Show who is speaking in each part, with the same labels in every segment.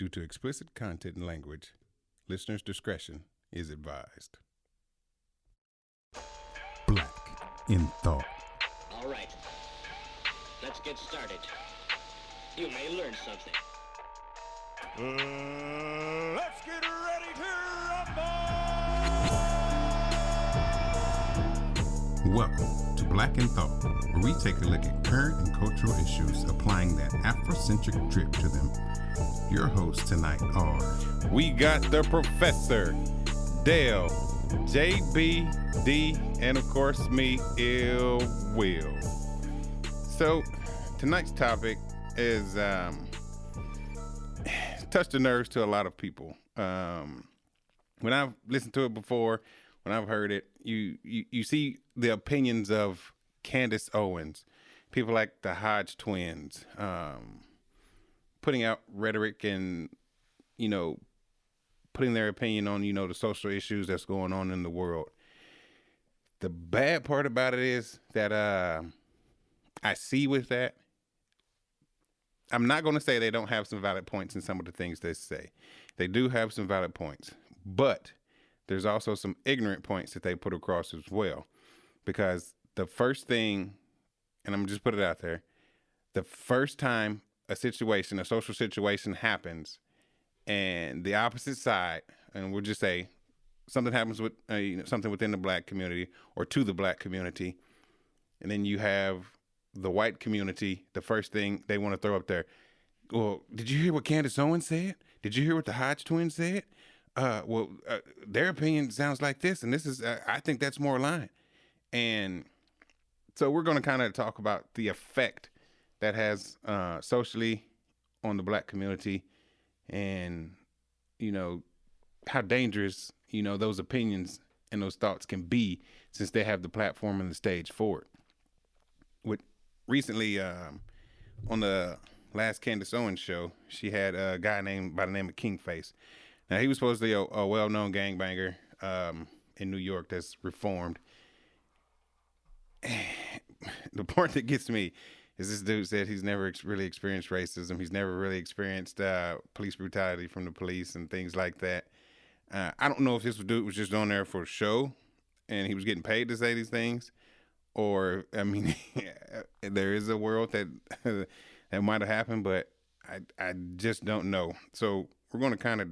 Speaker 1: Due to explicit content and language, listeners' discretion is advised. Black in Thought.
Speaker 2: All right, let's get started. You may learn something.
Speaker 3: Let's get ready to rumble!
Speaker 1: Welcome to Black in Thought, where we take a look at current and cultural issues, applying that Afrocentric drip to them. Your hosts tonight are... We got the Professor, Dale, JB, D, and of course me, Ill Will. So, tonight's topic is touched the nerves to a lot of people. When I've listened to it before, when I've heard it, you see the opinions of Candace Owens, people like the Hodge Twins, putting out rhetoric and, putting their opinion on, the social issues that's going on in the world. The bad part about it is that I see with that, I'm not going to say they don't have some valid points in some of the things they say. They do have some valid points, but there's also some ignorant points that they put across as well. Because the first thing, and I'm going to just put it out there, the first time a social situation happens and the opposite side, and we'll just say something happens with something within the black community or to the black community, and then you have the white community, the first thing they want to throw up there, well, did you hear what Candace Owens said? Did you hear what the Hodge Twins said? Their opinion sounds like this, and this is, I think that's more aligned. And so we're going to kind of talk about the effect that has socially on the black community and, how dangerous, those opinions and those thoughts can be since they have the platform and the stage for it. Recently, on the last Candace Owens show, she had a guy by the name of Kingface. Now, he was supposed to be a well-known gangbanger in New York that's reformed. The part that gets me is this dude said he's never really experienced racism. He's never really experienced police brutality from the police and things like that. I don't know if this dude was just on there for a show and he was getting paid to say these things. Or, there is a world that that might have happened, but I just don't know. So we're going to kind of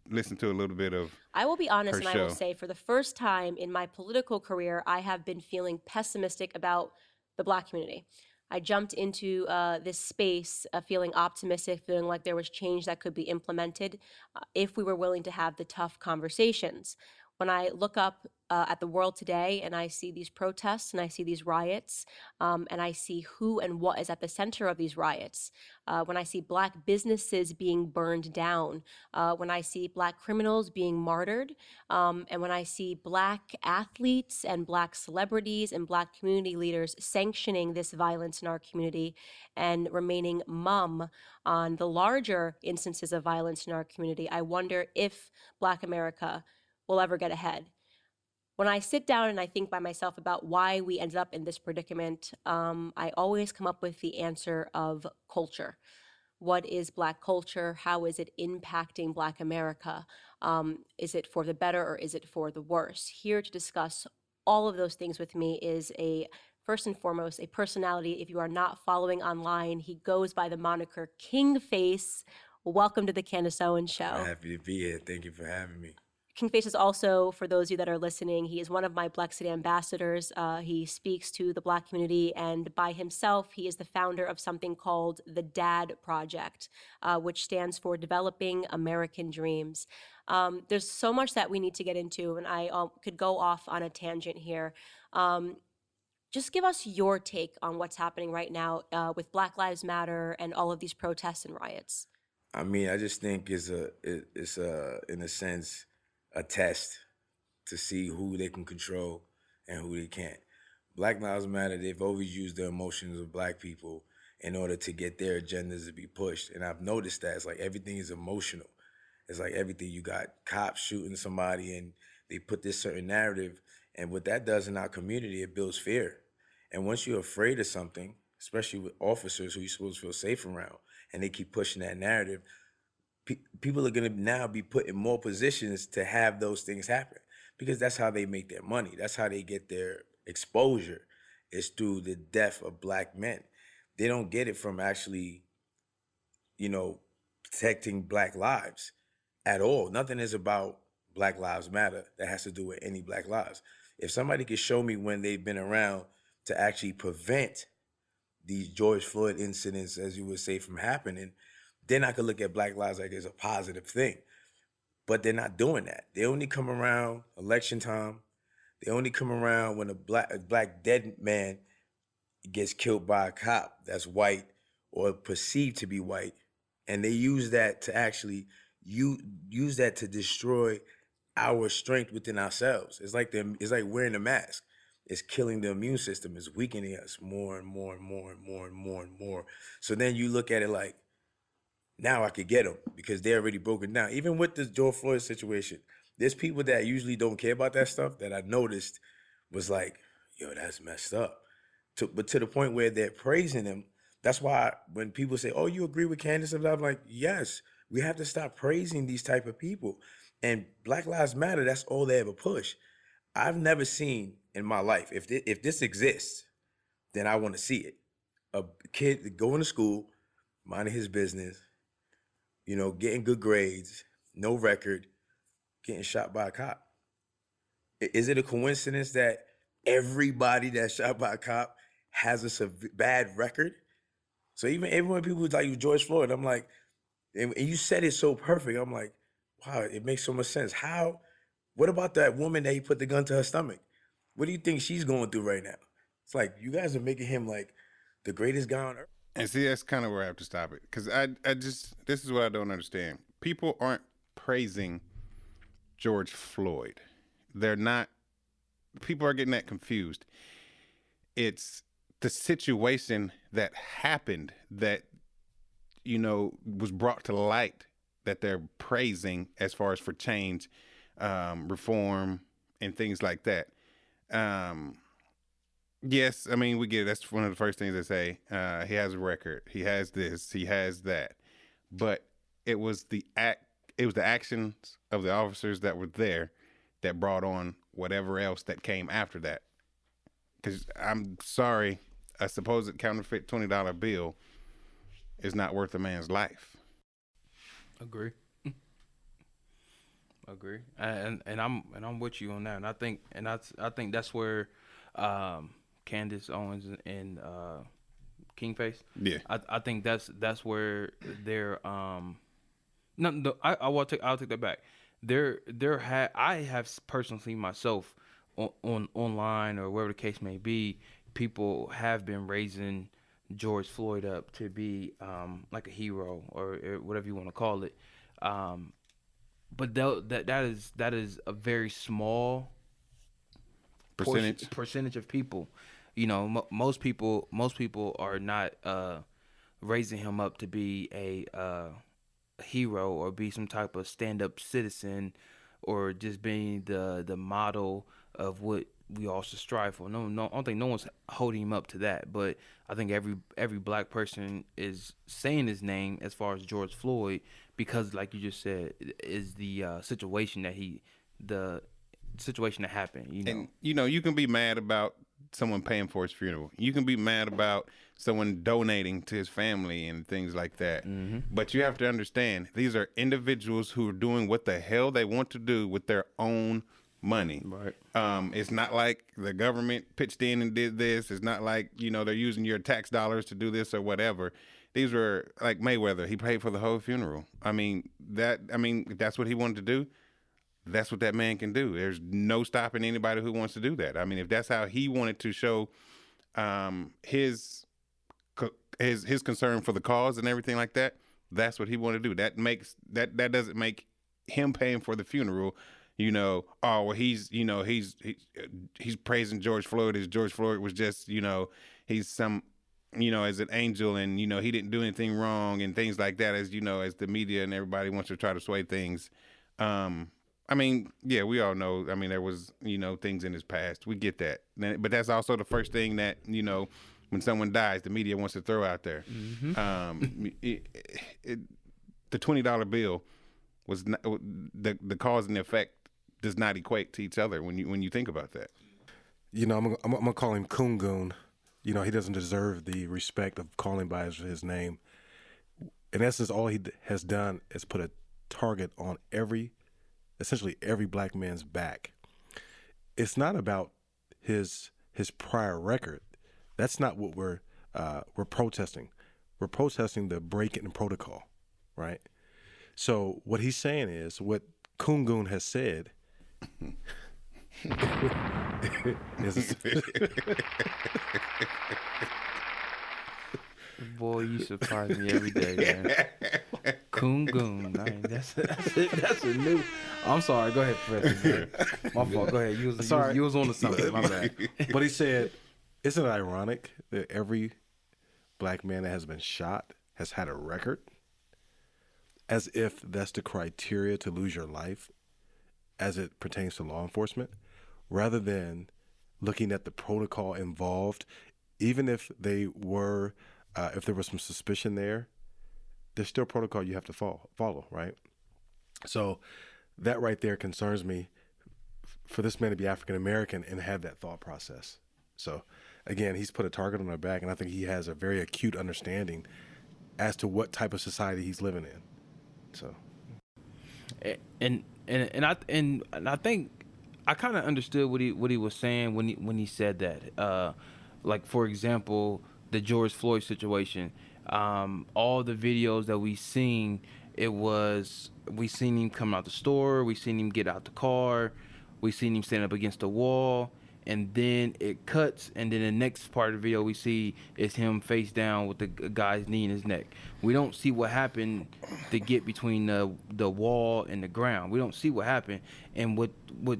Speaker 1: listen to a little bit of
Speaker 4: I will be honest, and
Speaker 1: show.
Speaker 4: I will say, for the first time in my political career, I have been feeling pessimistic about the black community. I jumped into this space feeling optimistic, feeling like there was change that could be implemented if we were willing to have the tough conversations. When I look up at the world today and I see these protests and I see these riots and I see who and what is at the center of these riots, when I see black businesses being burned down, when I see black criminals being martyred, and when I see black athletes and black celebrities and black community leaders sanctioning this violence in our community and remaining mum on the larger instances of violence in our community, I wonder if Black America will ever get ahead. When I sit down and I think by myself about why we ended up in this predicament, I always come up with the answer of culture. What is Black culture? How is it impacting Black America? Is it for the better or is it for the worse? Here to discuss all of those things with me is first and foremost, a personality. If you are not following online, he goes by the moniker Kingface. Welcome to the Candace Owens Show.
Speaker 5: I'm happy to be here. Thank you for having me.
Speaker 4: Kingface is also, for those of you that are listening, he is one of my Black City ambassadors. He speaks to the Black community, and by himself, he is the founder of something called the DAD Project, which stands for Developing American Dreams. There's so much that we need to get into, and I could go off on a tangent here. Just give us your take on what's happening right now with Black Lives Matter and all of these protests and riots.
Speaker 5: I just think it's in a sense, a test to see who they can control and who they can't. Black Lives Matter, they've always used the emotions of Black people in order to get their agendas to be pushed. And I've noticed that it's like everything is emotional. It's like everything, you got cops shooting somebody and they put this certain narrative. And what that does in our community, it builds fear. And once you're afraid of something, especially with officers who you're supposed to feel safe around, and they keep pushing that narrative, people are gonna now be put in more positions to have those things happen because that's how they make their money. That's how they get their exposure. Is through the death of black men. They don't get it from actually, protecting black lives at all. Nothing is about Black Lives Matter that has to do with any black lives. If somebody could show me when they've been around to actually prevent these George Floyd incidents, as you would say, from happening, then I could look at Black Lives like it's a positive thing. But they're not doing that. They only come around election time. They only come around when a black dead man gets killed by a cop that's white or perceived to be white, and they use that to actually use that to destroy our strength within ourselves. It's like wearing a mask. It's killing the immune system. It's weakening us more and more and more and more and more and more. So then you look at it like, now I could get them because they're already broken down. Even with this George Floyd situation, there's people that usually don't care about that stuff that I noticed was like, yo, that's messed up. But to the point where they're praising him. That's why when people say, oh, you agree with Candace? I'm like, yes, we have to stop praising these type of people. And Black Lives Matter, that's all they ever push. I've never seen in my life, if this exists, then I want to see it. A kid going to school, minding his business, getting good grades, no record, getting shot by a cop. Is it a coincidence that everybody that's shot by a cop has a bad record? So even when people like George Floyd, I'm like, and you said it so perfect. I'm like, wow, it makes so much sense. What about that woman that he put the gun to her stomach? What do you think she's going through right now? It's like, you guys are making him like the greatest guy on earth.
Speaker 1: And see, that's kind of where I have to stop it. Because this is what I don't understand. People aren't praising George Floyd. They're not, people are getting that confused. It's the situation that happened that, was brought to light that they're praising as far as for change, reform, and things like that. Yes, I mean, we get it. That's one of the first things they say. He has a record. He has this. He has that. But it was the actions of the officers that were there that brought on whatever else that came after that. Because I'm sorry, a supposed counterfeit $20 bill is not worth a man's life.
Speaker 6: Agree. And I'm with you on that. And I think that's where Candace Owens and Kingface.
Speaker 1: Yeah.
Speaker 6: I think that's where they're I'll take that back. I have personally seen myself on online or wherever the case may be, people have been raising George Floyd up to be like a hero or whatever you want to call it. But that is a very small percentage of people. Most people are not raising him up to be a hero or be some type of stand-up citizen or just being the model of what we all should strive for. No, I don't think no one's holding him up to that. But I think every black person is saying his name as far as George Floyd because, like you just said, is the situation that happened.
Speaker 1: And you can be mad about someone paying for his funeral. You can be mad about someone donating to his family and things like that. Mm-hmm. But you have to understand, these are individuals who are doing what the hell they want to do with their own money.
Speaker 6: Right.
Speaker 1: It's not like the government pitched in and did this. It's not like, they're using your tax dollars to do this or whatever. These were like Mayweather. He paid for the whole funeral. If that's what he wanted to do, that's what that man can do. There's no stopping anybody who wants to do that. I mean, if that's how he wanted to show his concern for the cause and everything like that, that's what he wanted to do. That doesn't make him paying for the funeral. He's praising George Floyd as George Floyd was just, he's some, as an angel and, he didn't do anything wrong and things like that as the media and everybody wants to try to sway things. We all know, there was, things in his past. We get that. But that's also the first thing that, when someone dies, the media wants to throw out there. Mm-hmm. the $20 bill was not, the cause and effect does not equate to each other when you think about that.
Speaker 7: You know, I'm gonna call him Kungun. You know, he doesn't deserve the respect of calling by his name. In essence, all he has done is put a target on essentially every black man's back. It's not about his prior record. That's not what we're protesting. We're protesting the break in protocol, right? So what he's saying is what Kungun has said is
Speaker 6: Boy, you surprise me every day, man. Kungun, man. That's a new. I'm sorry. Go ahead, Professor. My fault. Go ahead. You was on to something. My bad.
Speaker 7: But he said, isn't it ironic that every black man that has been shot has had a record? As if that's the criteria to lose your life as it pertains to law enforcement, rather than looking at the protocol involved, even if they were, if there was some suspicion there, there's still protocol you have to follow, right? So that right there concerns me for this man to be African American and have that thought process. So again, he's put a target on our back, and I think he has a very acute understanding as to what type of society he's living in. So,
Speaker 6: and I think I kind of understood what he was saying when he said that. Like, for example, the George Floyd situation. All the videos that we seen, we seen him come out the store, we seen him get out the car, we seen him stand up against the wall, and then it cuts, and then the next part of the video we see is him face down with the guy's knee in his neck. We don't see what happened to get between the wall and the ground. We don't see what happened, and what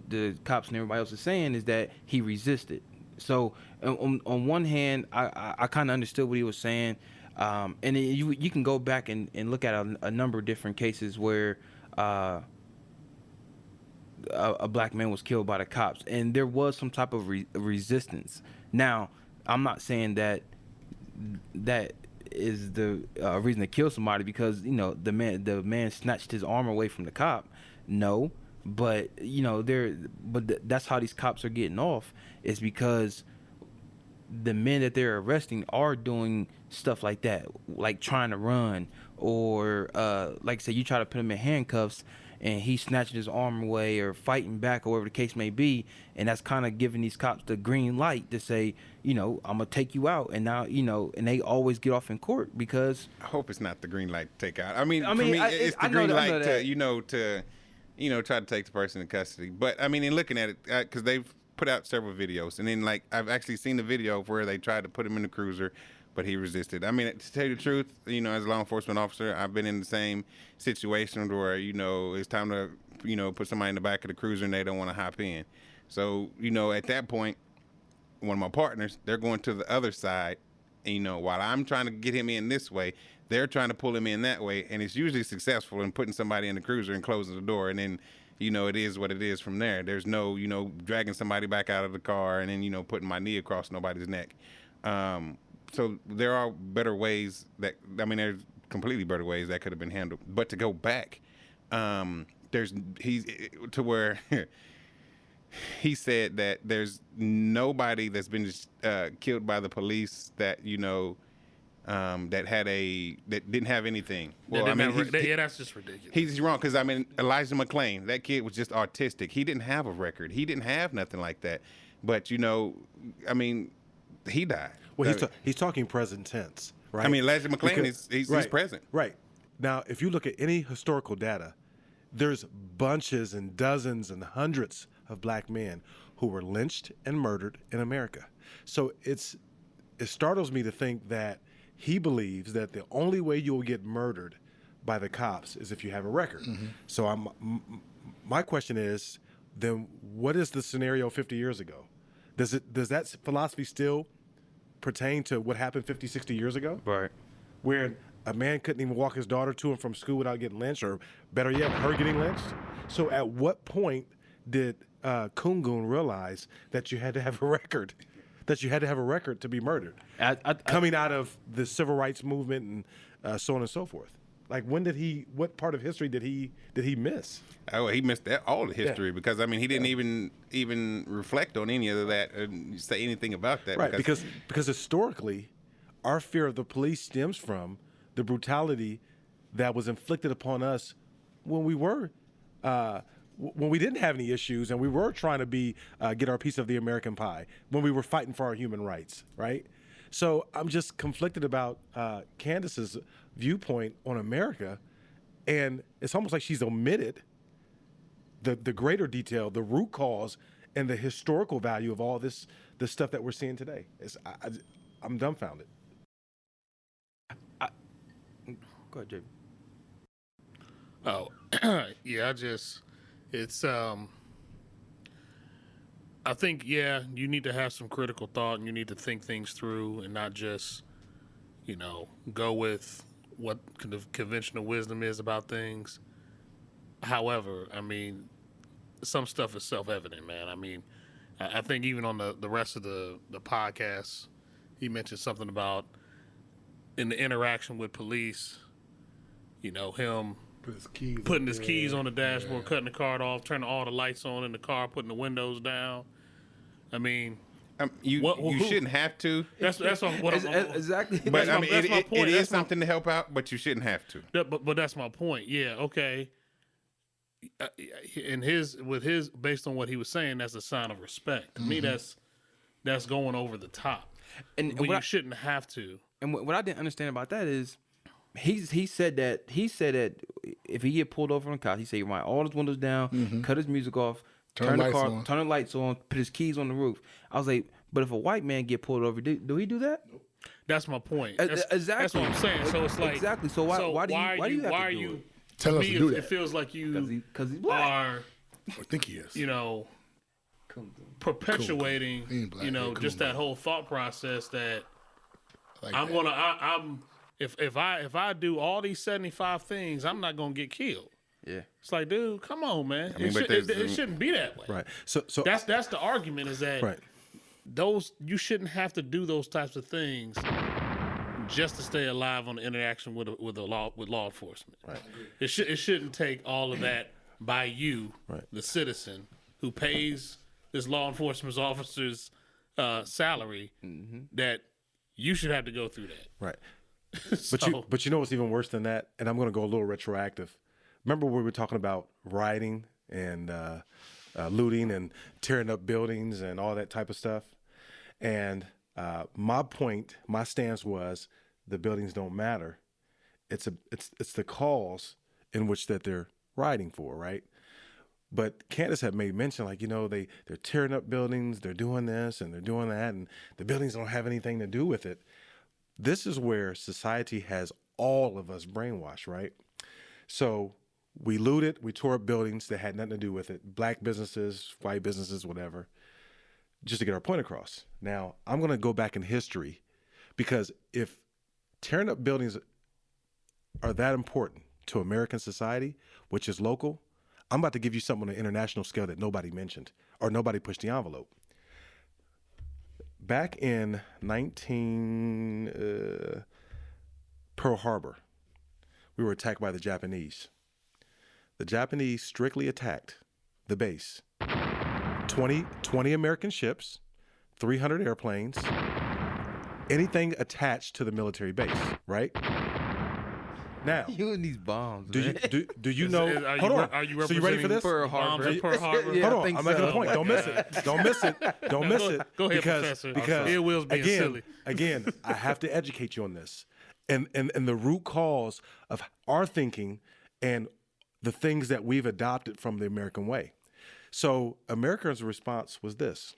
Speaker 6: the cops and everybody else is saying is that he resisted. So on one hand, I kind of understood what he was saying, and you can go back and look at a number of different cases where a black man was killed by the cops, and there was some type of resistance. Now, I'm not saying that is the reason to kill somebody because the man snatched his arm away from the cop. No, but that's how these cops are getting off, is because the men that they're arresting are doing stuff like that, like trying to run, or like say you try to put him in handcuffs and he's snatching his arm away or fighting back or whatever the case may be, and that's kind of giving these cops the green light to say, I'm gonna take you out, and now and they always get off in court because
Speaker 1: I hope it's not the green light to take out. For me, it's the green light to try to take the person in custody. But I mean, in looking at it, because they've put out several videos, and then like I've actually seen the video where they tried to put him in the cruiser, but he resisted. I mean, to tell you the truth, as a law enforcement officer, I've been in the same situation where, it's time to, put somebody in the back of the cruiser and they don't want to hop in. So, at that point, one of my partners, they're going to the other side, and, while I'm trying to get him in this way, they're trying to pull him in that way, and it's usually successful in putting somebody in the cruiser and closing the door, and then, it is what it is from there. There's no, dragging somebody back out of the car and then, putting my knee across nobody's neck. So there are better ways there's completely better ways that could have been handled. But to go back, he said that there's nobody that's been killed by the police that that didn't have anything. Well,
Speaker 8: that's just ridiculous.
Speaker 1: He's wrong because Elijah McClain, that kid was just autistic. He didn't have a record. He didn't have nothing like that. But he died.
Speaker 7: Well, he's talking present tense, right?
Speaker 1: Elijah McClain he's present.
Speaker 7: Right. Now, if you look at any historical data, there's bunches and dozens and hundreds of black men who were lynched and murdered in America. So it startles me to think that he believes that the only way you will get murdered by the cops is if you have a record. Mm-hmm. So my question is, then what is the scenario 50 years ago? Does that philosophy still pertain to what happened 50, 60 years ago?
Speaker 6: Right.
Speaker 7: Where a man couldn't even walk his daughter to and from school without getting lynched, or better yet, her getting lynched? So at what point did Kungun realize that you had to have a record? That you had to have a record to be murdered? Coming out of the civil rights movement and so on and so forth. Like what part of history did he miss?
Speaker 1: Oh, he missed all the history because I mean he didn't even reflect on any of that and say anything about that.
Speaker 7: Right, because historically, our fear of the police stems from the brutality that was inflicted upon us when we were when we didn't have any issues and we were trying to get our piece of the American pie, when we were fighting for our human rights, right? So I'm just conflicted about Candace's viewpoint on America, and it's almost like she's omitted the greater detail, the root cause, and the historical value of all this stuff that we're seeing today. I'm dumbfounded.
Speaker 6: Go ahead, JB.
Speaker 8: Oh, yeah, it's, I think, yeah, you need to have some critical thought and you need to think things through and not just, go with what kind of conventional wisdom is about things. However, I mean, some stuff is self-evident, man. I mean, I think even on the rest of the podcast, he mentioned something about in the interaction with police, him putting his keys on the dashboard, cutting the car off, turning all the lights on in the car, putting the windows down. I mean,
Speaker 1: you shouldn't have to.
Speaker 8: That's what
Speaker 6: exactly.
Speaker 1: But I mean,
Speaker 8: that's my point.
Speaker 1: It is something to help out, but you shouldn't have to.
Speaker 8: But that's my point. Yeah, okay. Based on what he was saying, that's a sign of respect. To me, that's going over the top, and you shouldn't have to.
Speaker 6: And what I didn't understand about that is, he said that if he get pulled over on the cop, he said he run all his windows down, cut his music off, turn the car, turn the lights on, put his keys on the roof. I was like, but if a white man get pulled over, do he do that?
Speaker 8: That's my point.
Speaker 6: Exactly.
Speaker 8: That's what I'm saying. So it's like
Speaker 6: exactly. So why do you have to do it?
Speaker 9: Tell us to do that.
Speaker 8: It feels like you
Speaker 6: because he's black.
Speaker 9: I think he is.
Speaker 8: Perpetuating,
Speaker 9: Cool.
Speaker 8: just that whole thought process that
Speaker 9: Like
Speaker 8: I'm
Speaker 9: that.
Speaker 8: gonna. If I do all these 75 things, I'm not gonna get killed.
Speaker 6: Yeah.
Speaker 8: It's like, dude, come on, man.
Speaker 1: I mean,
Speaker 8: It shouldn't be that way.
Speaker 7: Right. So
Speaker 8: That's the argument is that
Speaker 7: right.
Speaker 8: you shouldn't have to do those types of things just to stay alive on the interaction with law enforcement.
Speaker 7: Right.
Speaker 8: It shouldn't take all of that by you,
Speaker 7: Right.
Speaker 8: the citizen who pays this law enforcement officer's salary, that you should have to go through that.
Speaker 7: Right.
Speaker 8: So-
Speaker 7: But you know what's even worse than that? And I'm going to go a little retroactive. Remember we were talking about rioting and looting and tearing up buildings and all that type of stuff. And my stance was the buildings don't matter. It's the cause in which that they're rioting for, right? But Candace had made mention, like, they're tearing up buildings, they're doing this and they're doing that, and the buildings don't have anything to do with it. This is where society has all of us brainwashed, right? So we looted, we tore up buildings that had nothing to do with it, black businesses, white businesses, whatever, just to get our point across. Now, I'm going to go back in history, because if tearing up buildings are that important to American society, which is local, I'm about to give you something on an international scale that nobody mentioned or nobody pushed the envelope. Back in Pearl Harbor, we were attacked by the Japanese. The Japanese strictly attacked the base. 20 American ships, 300 airplanes, anything attached to the military base, right? Now,
Speaker 6: You and these bombs.
Speaker 7: do you know?
Speaker 8: Are
Speaker 7: Hold on.
Speaker 8: Are you
Speaker 7: So you ready for
Speaker 8: representing
Speaker 7: this?
Speaker 6: Pearl
Speaker 8: bombs
Speaker 6: Harbor?
Speaker 8: at Pearl Harbor?
Speaker 6: Yeah.
Speaker 7: Hold
Speaker 6: I
Speaker 7: on,
Speaker 6: think
Speaker 7: I'm making
Speaker 6: so.
Speaker 7: a point. Don't miss it. Don't miss it. Don't miss it.
Speaker 8: Go ahead,
Speaker 7: because,
Speaker 8: Professor.
Speaker 7: Because
Speaker 8: Ear Will's being silly.
Speaker 7: Again, I have to educate you on this, and the root cause of our thinking and the things that we've adopted from the American way. So America's response was this.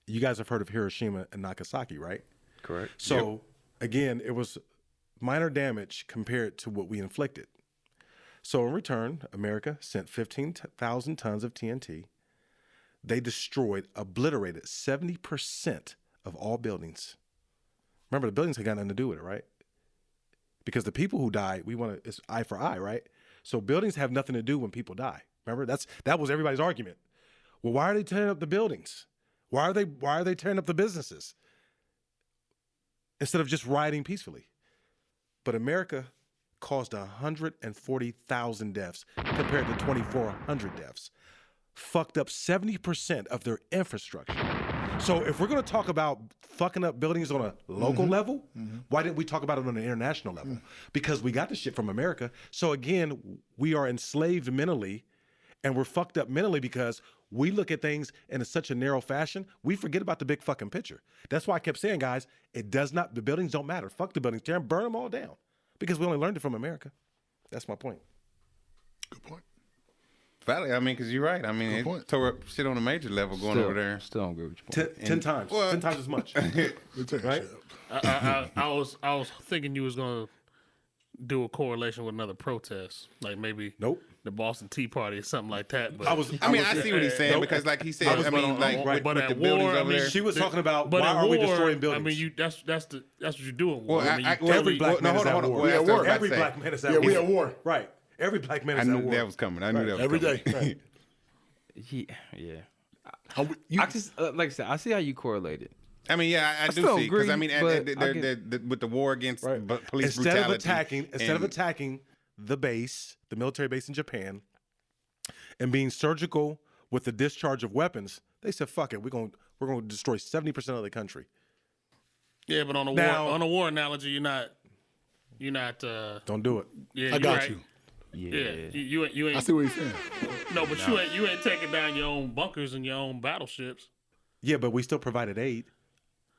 Speaker 7: You guys have heard of Hiroshima and Nagasaki, right?
Speaker 6: Correct.
Speaker 7: So again, it was minor damage compared to what we inflicted. So in return, America sent 15,000 tons of TNT. They obliterated 70% of all buildings. Remember, the buildings had got nothing to do with it, right? Because the people who died, it's eye for eye, right? So buildings have nothing to do when people die. Remember, that was everybody's argument. Well, why are they tearing up the buildings? Why are they tearing up the businesses instead of just rioting peacefully? But America caused 140,000 deaths compared to 2,400 deaths. Fucked up 70% of their infrastructure. So if we're going to talk about fucking up buildings on a local level, why didn't we talk about it on an international level? Because we got the shit from America. So again, we are enslaved mentally, and we're fucked up mentally because we look at things in such a narrow fashion, we forget about the big fucking picture. That's why I kept saying, guys, the buildings don't matter. Fuck the buildings, burn them all down. Because we only learned it from America. That's my point.
Speaker 9: Good point.
Speaker 1: Valid. I mean, because you're right. I mean, it tore up shit on a major level going over there.
Speaker 6: Still don't agree with your point.
Speaker 7: 10 times. 10 times as much. Right?
Speaker 8: I was thinking you was gonna do a correlation with another protest, like maybe the Boston Tea Party or something like that. But
Speaker 1: I see what he's saying because, like he said, with the buildings over there.
Speaker 7: She was talking about why are we destroying buildings?
Speaker 8: I mean, that's what you do in war.
Speaker 7: Well, every black man is at war. Every black man is at war.
Speaker 9: Yeah, we at war.
Speaker 7: Right. Every black man
Speaker 1: I
Speaker 7: is at
Speaker 1: knew
Speaker 7: war.
Speaker 1: that was coming. I knew that was
Speaker 9: Every
Speaker 1: coming.
Speaker 9: day.
Speaker 6: Yeah.
Speaker 9: You,
Speaker 6: I just like I said, I see how you correlate it.
Speaker 1: I mean, yeah, I do
Speaker 6: still
Speaker 1: see because I
Speaker 6: agree,
Speaker 1: mean,
Speaker 6: but
Speaker 1: with the war against police
Speaker 7: Instead
Speaker 1: brutality,
Speaker 7: of attacking the military base in Japan, and being surgical with the discharge of weapons, they said, "Fuck it, we're gonna destroy 70% of the country."
Speaker 8: Yeah, but on a war analogy, you're not.
Speaker 7: Don't do it.
Speaker 8: Yeah,
Speaker 9: I got you.
Speaker 8: Yeah, you ain't.
Speaker 9: I see what he's saying.
Speaker 8: No, but you ain't taking down your own bunkers and your own battleships.
Speaker 7: Yeah, but we still provided aid.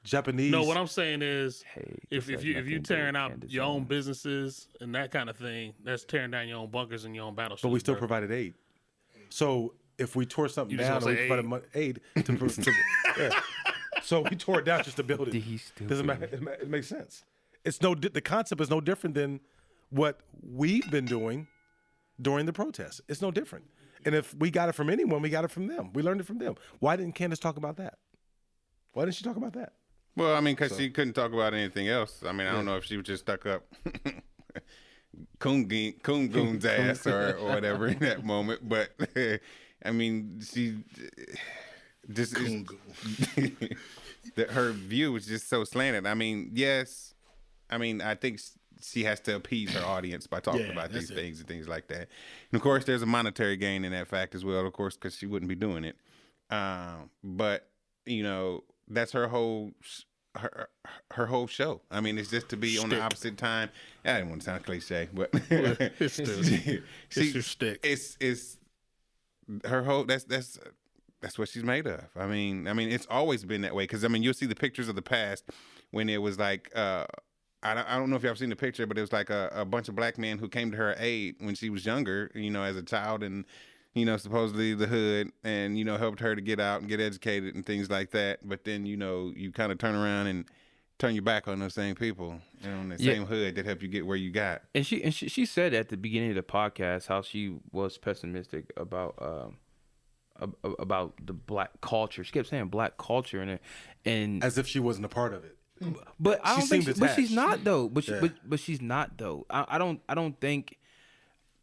Speaker 7: Japanese.
Speaker 8: No, what I'm saying is, if you tearing out your own businesses and that kind of thing, that's tearing down your own bunkers and your own battleships.
Speaker 7: But we still provided aid. So if we tore something down, and we provided aid to yeah. So we tore it down just to build it. Doesn't matter. It makes sense. The concept is no different than what we've been doing during the protests. It's no different. And if we got it from anyone, we got it from them. We learned it from them. Why didn't Candace talk about that? Why didn't she talk about that?
Speaker 1: Well, I mean, because she couldn't talk about anything else. I mean, I don't know if she was just stuck up Coon Goon's ass or whatever in that moment. But, I mean, she just her view was just so slanted. I mean, yes. I mean, I think she has to appease her audience by talking about these things and things like that. And, of course, there's a monetary gain in that fact as well, of course, because she wouldn't be doing it. But, you know, that's her whole show. I mean, it's just to be on the opposite time. I didn't want to sound cliche, but
Speaker 8: it's your stick.
Speaker 1: It's her whole. That's what she's made of. I mean, it's always been that way. Because I mean, you'll see the pictures of the past when it was like. I don't know if y'all have seen the picture, but it was like a bunch of black men who came to her aid when she was younger, you know, as a child, and you know, supposedly the hood, and you know, helped her to get out and get educated and things like that. But then, you know, you kind of turn around and turn your back on those same people, you know, on the same hood that helped you get where you got.
Speaker 6: And she said at the beginning of the podcast how she was pessimistic about the black culture. She kept saying black culture and
Speaker 7: as if she wasn't a part of it.
Speaker 6: But I don't think. But she's not though. But she's not though. I don't think.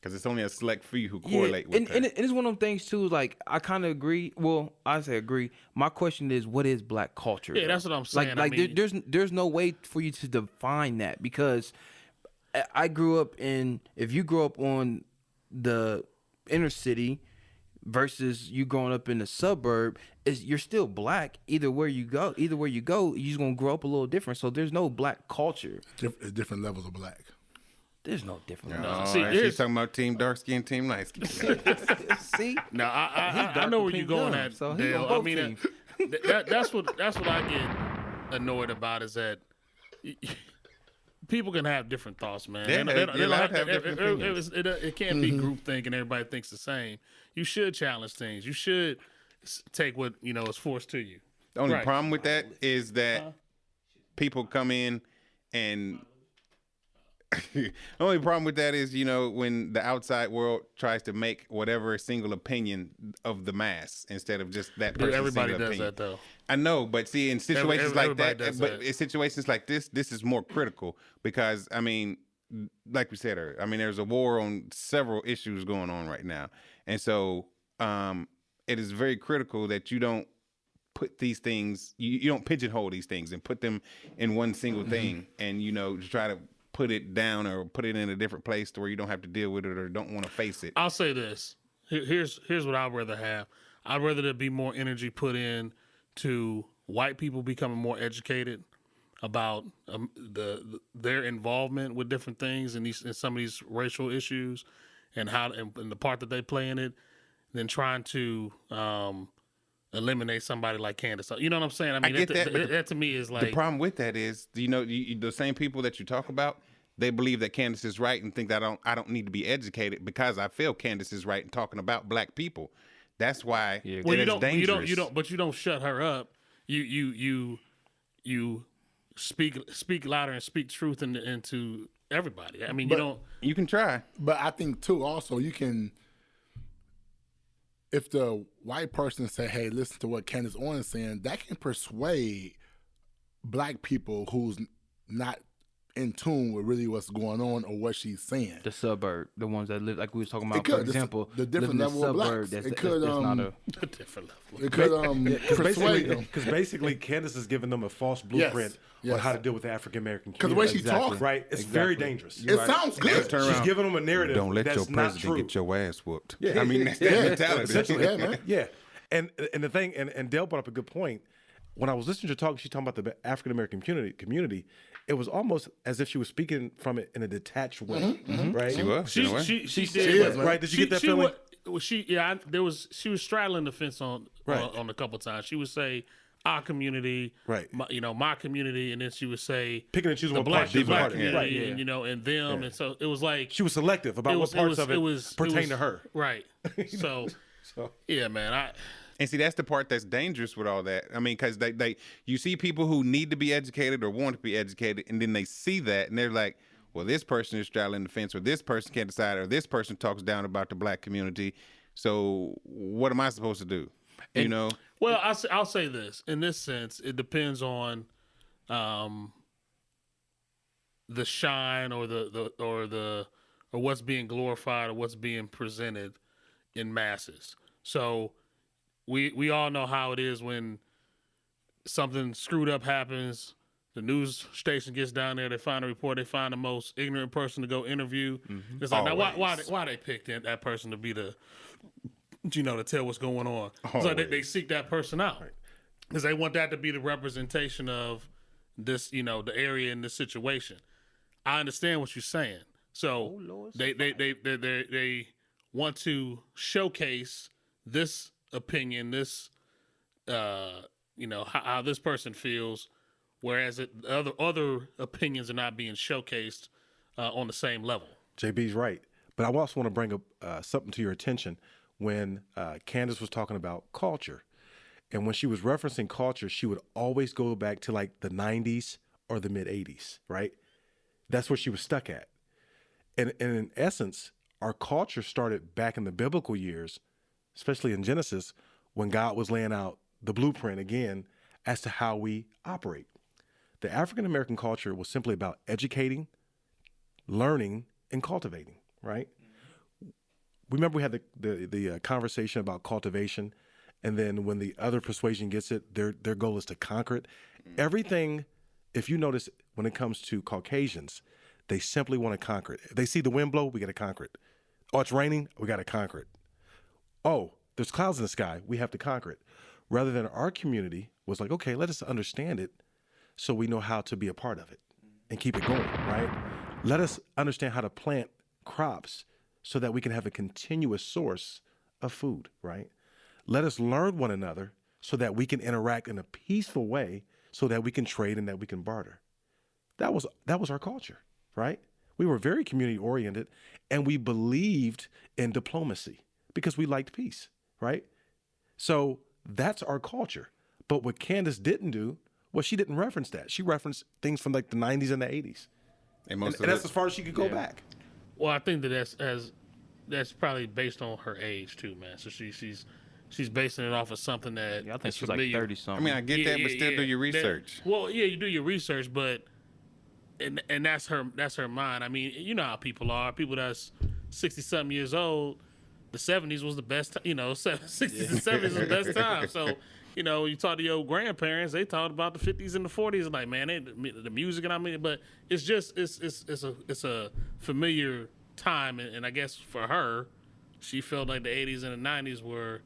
Speaker 1: Because it's only a select few who correlate with her.
Speaker 6: And it's one of them things too. Like I kind of agree. Well, I say agree. My question is, what is black culture?
Speaker 8: Yeah, that's what I'm saying.
Speaker 6: Like I mean, there's no way for you to define that because I grew up in. If you grow up on the inner city versus you growing up in the suburb, you're still black. Either where you go, you're just gonna grow up a little different. So there's no black culture.
Speaker 9: Different levels of black.
Speaker 6: There's no different.
Speaker 1: No, she's talking about team dark skin, team light skin.
Speaker 6: See,
Speaker 8: now I know where you're going at,
Speaker 6: so
Speaker 8: Dale. I mean, that's what I get annoyed about is that people can have different thoughts, man.
Speaker 1: Yeah,
Speaker 8: they don't
Speaker 1: have different opinions.
Speaker 8: It can't be groupthink and everybody thinks the same. You should challenge things. You should take what is forced to you.
Speaker 1: The only problem with that is that people come in and the only problem with that is, when the outside world tries to make whatever single opinion of the mass instead of just that person's
Speaker 8: everybody
Speaker 1: single
Speaker 8: does
Speaker 1: opinion.
Speaker 8: that though.
Speaker 1: I know, but see, in situations like that,
Speaker 8: that.
Speaker 1: In situations like this is more critical because, I mean, like we said earlier, I mean, there's a war on several issues going on right now. And so it is very critical that you don't put these things, you don't pigeonhole these things and put them in one single thing and, to try to put it down or put it in a different place to where you don't have to deal with it or don't want to face it.
Speaker 8: I'll say this. Here's what I'd rather have. I'd rather there be more energy put in to white people becoming more educated about their involvement with different things in some of these racial issues and and the part that they play in it, than trying to eliminate somebody like Candace. You know what I'm saying? I mean,
Speaker 1: I get that,
Speaker 8: that to me is like
Speaker 1: the problem with that is, the same people that you talk about, they believe that Candace is right and think that I don't need to be educated because I feel Candace is right in talking about black people. That's why it's dangerous.
Speaker 8: But you don't shut her up. You speak louder and speak truth into everybody. I mean,
Speaker 1: You can try.
Speaker 9: But I think too, also you can, if the white person say, "Hey, listen to what Candace Owens is saying," that can persuade black people who's not in tune with really what's going on or what she's saying.
Speaker 6: The suburb, the ones that live, like we was talking about,
Speaker 9: It could,
Speaker 6: for example,
Speaker 9: the different
Speaker 6: live in
Speaker 9: level of
Speaker 6: suburb,
Speaker 9: blacks.
Speaker 6: that's not a
Speaker 8: different level.
Speaker 9: It could persuade them.
Speaker 7: Because basically, Candace is giving them a false blueprint on how to deal with the African American community.
Speaker 9: Because the way she talks,
Speaker 7: right, it's very dangerous.
Speaker 9: It sounds good.
Speaker 7: She's giving them a narrative.
Speaker 1: Don't let
Speaker 7: that's
Speaker 1: your
Speaker 7: not
Speaker 1: president
Speaker 7: true.
Speaker 1: get your ass whooped.
Speaker 7: Yeah.
Speaker 1: I mean, that's that mentality.
Speaker 7: Essentially,
Speaker 9: Yeah, man.
Speaker 7: Yeah, and the thing, and Dale brought up a good point. When I was listening to her talk, she's talking about the African American community. It was almost as if she was speaking from it in a detached way, right?
Speaker 1: She was.
Speaker 8: She
Speaker 1: in a way.
Speaker 8: did.
Speaker 7: Right? Did you get that feeling?
Speaker 8: She was straddling the fence on a couple times. She would say our community,
Speaker 7: Right.
Speaker 8: my community, and then she would say
Speaker 7: Picking and choosing
Speaker 8: the
Speaker 7: what
Speaker 8: black,
Speaker 7: parts she
Speaker 8: the black
Speaker 7: was part of.
Speaker 8: community,
Speaker 7: Right, yeah.
Speaker 8: and them, and so it was like
Speaker 7: She was selective about what parts of it pertain to her.
Speaker 8: right? So, yeah, man,
Speaker 1: And see, that's the part that's dangerous with all that. I mean, because you see people who need to be educated or want to be educated, and then they see that, and they're like, well, this person is straddling the fence, or this person can't decide, or this person talks down about the black community. So what am I supposed to do?
Speaker 8: Well, I'll say this. In this sense, it depends on the shine or what's being glorified or what's being presented in masses. So we all know how it is when something screwed up happens. The news station gets down there. They find a report. They find the most ignorant person to go interview. Mm-hmm. It's like, now why they picked that person to be to tell what's going on. It's like they seek that person out because they want that to be the representation of this, the area in this situation. I understand what you're saying. So they want to showcase this opinion, this how this person feels, whereas other opinions are not being showcased on the same level.
Speaker 7: JB's right, but I also want to bring up something to your attention when Candace was talking about culture, and when she was referencing culture, she would always go back to like the 90s or the mid 80s, right? That's where she was stuck at, and in essence, our culture started back in the biblical years, especially in Genesis, when God was laying out the blueprint again as to how we operate. The African American culture was simply about educating, learning, and cultivating, right? Remember we had the conversation about cultivation, and then when the other persuasion gets it, their goal is to conquer it. Everything, if you notice, when it comes to Caucasians, they simply want to conquer it. If they see the wind blow, we got to conquer it. Oh, it's raining, we got to conquer it. Oh, there's clouds in the sky, we have to conquer it. Rather than our community was like, okay, let us understand it so we know how to be a part of it and keep it going, right? Let us understand how to plant crops so that we can have a continuous source of food, right? Let us learn one another so that we can interact in a peaceful way so that we can trade and that we can barter. That was our culture, right? We were very community oriented and we believed in diplomacy because we liked peace, right? So that's our culture. But what Candace didn't do was she didn't reference that. She referenced things from like the 90s and the 80s. And that's as far as she could go back.
Speaker 8: Well, I think that's probably based on her age too, man. So she's basing it off of something that
Speaker 6: I think she's
Speaker 8: familiar.
Speaker 6: like 30-something.
Speaker 1: I mean, I get that, but still do your research.
Speaker 8: You do your research, but and that's her mind. I mean, you know how people are. People that's 60-something years old. The 70s was the best. 60s and 70s was the best time. So you know, you talk to your grandparents, they talked about the 50s and the 40s, like, man, the music and I mean, but it's just it's a familiar time, and I guess for her, she felt like the 80s and the 90s were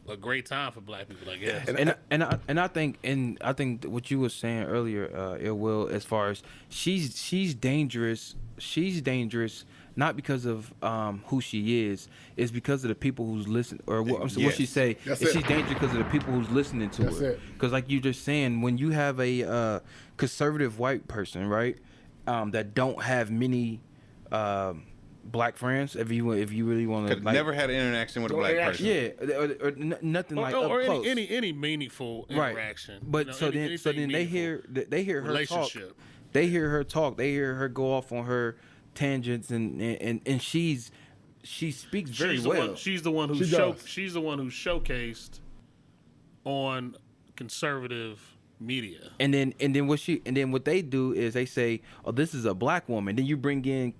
Speaker 8: a great time for black people, I guess.
Speaker 6: I think what you were saying earlier, it will, as far as she's dangerous. She's dangerous not because of who she is. It's because of the people who's listening, or what she say. She's dangerous because of the people who's listening to her. Because like you just saying, when you have a conservative white person, right, that don't have many black friends, if you really want to, like,
Speaker 1: never had an interaction with a black person.
Speaker 6: Yeah, or nothing like up close.
Speaker 8: any meaningful interaction.
Speaker 6: Right. But so then they hear her talk. They hear her talk. They hear her go off on her tangents, and she speaks very well.
Speaker 8: She's the one who showcased on conservative media. And
Speaker 6: then what they do is they say, "Oh, this is a black woman." Then you bring in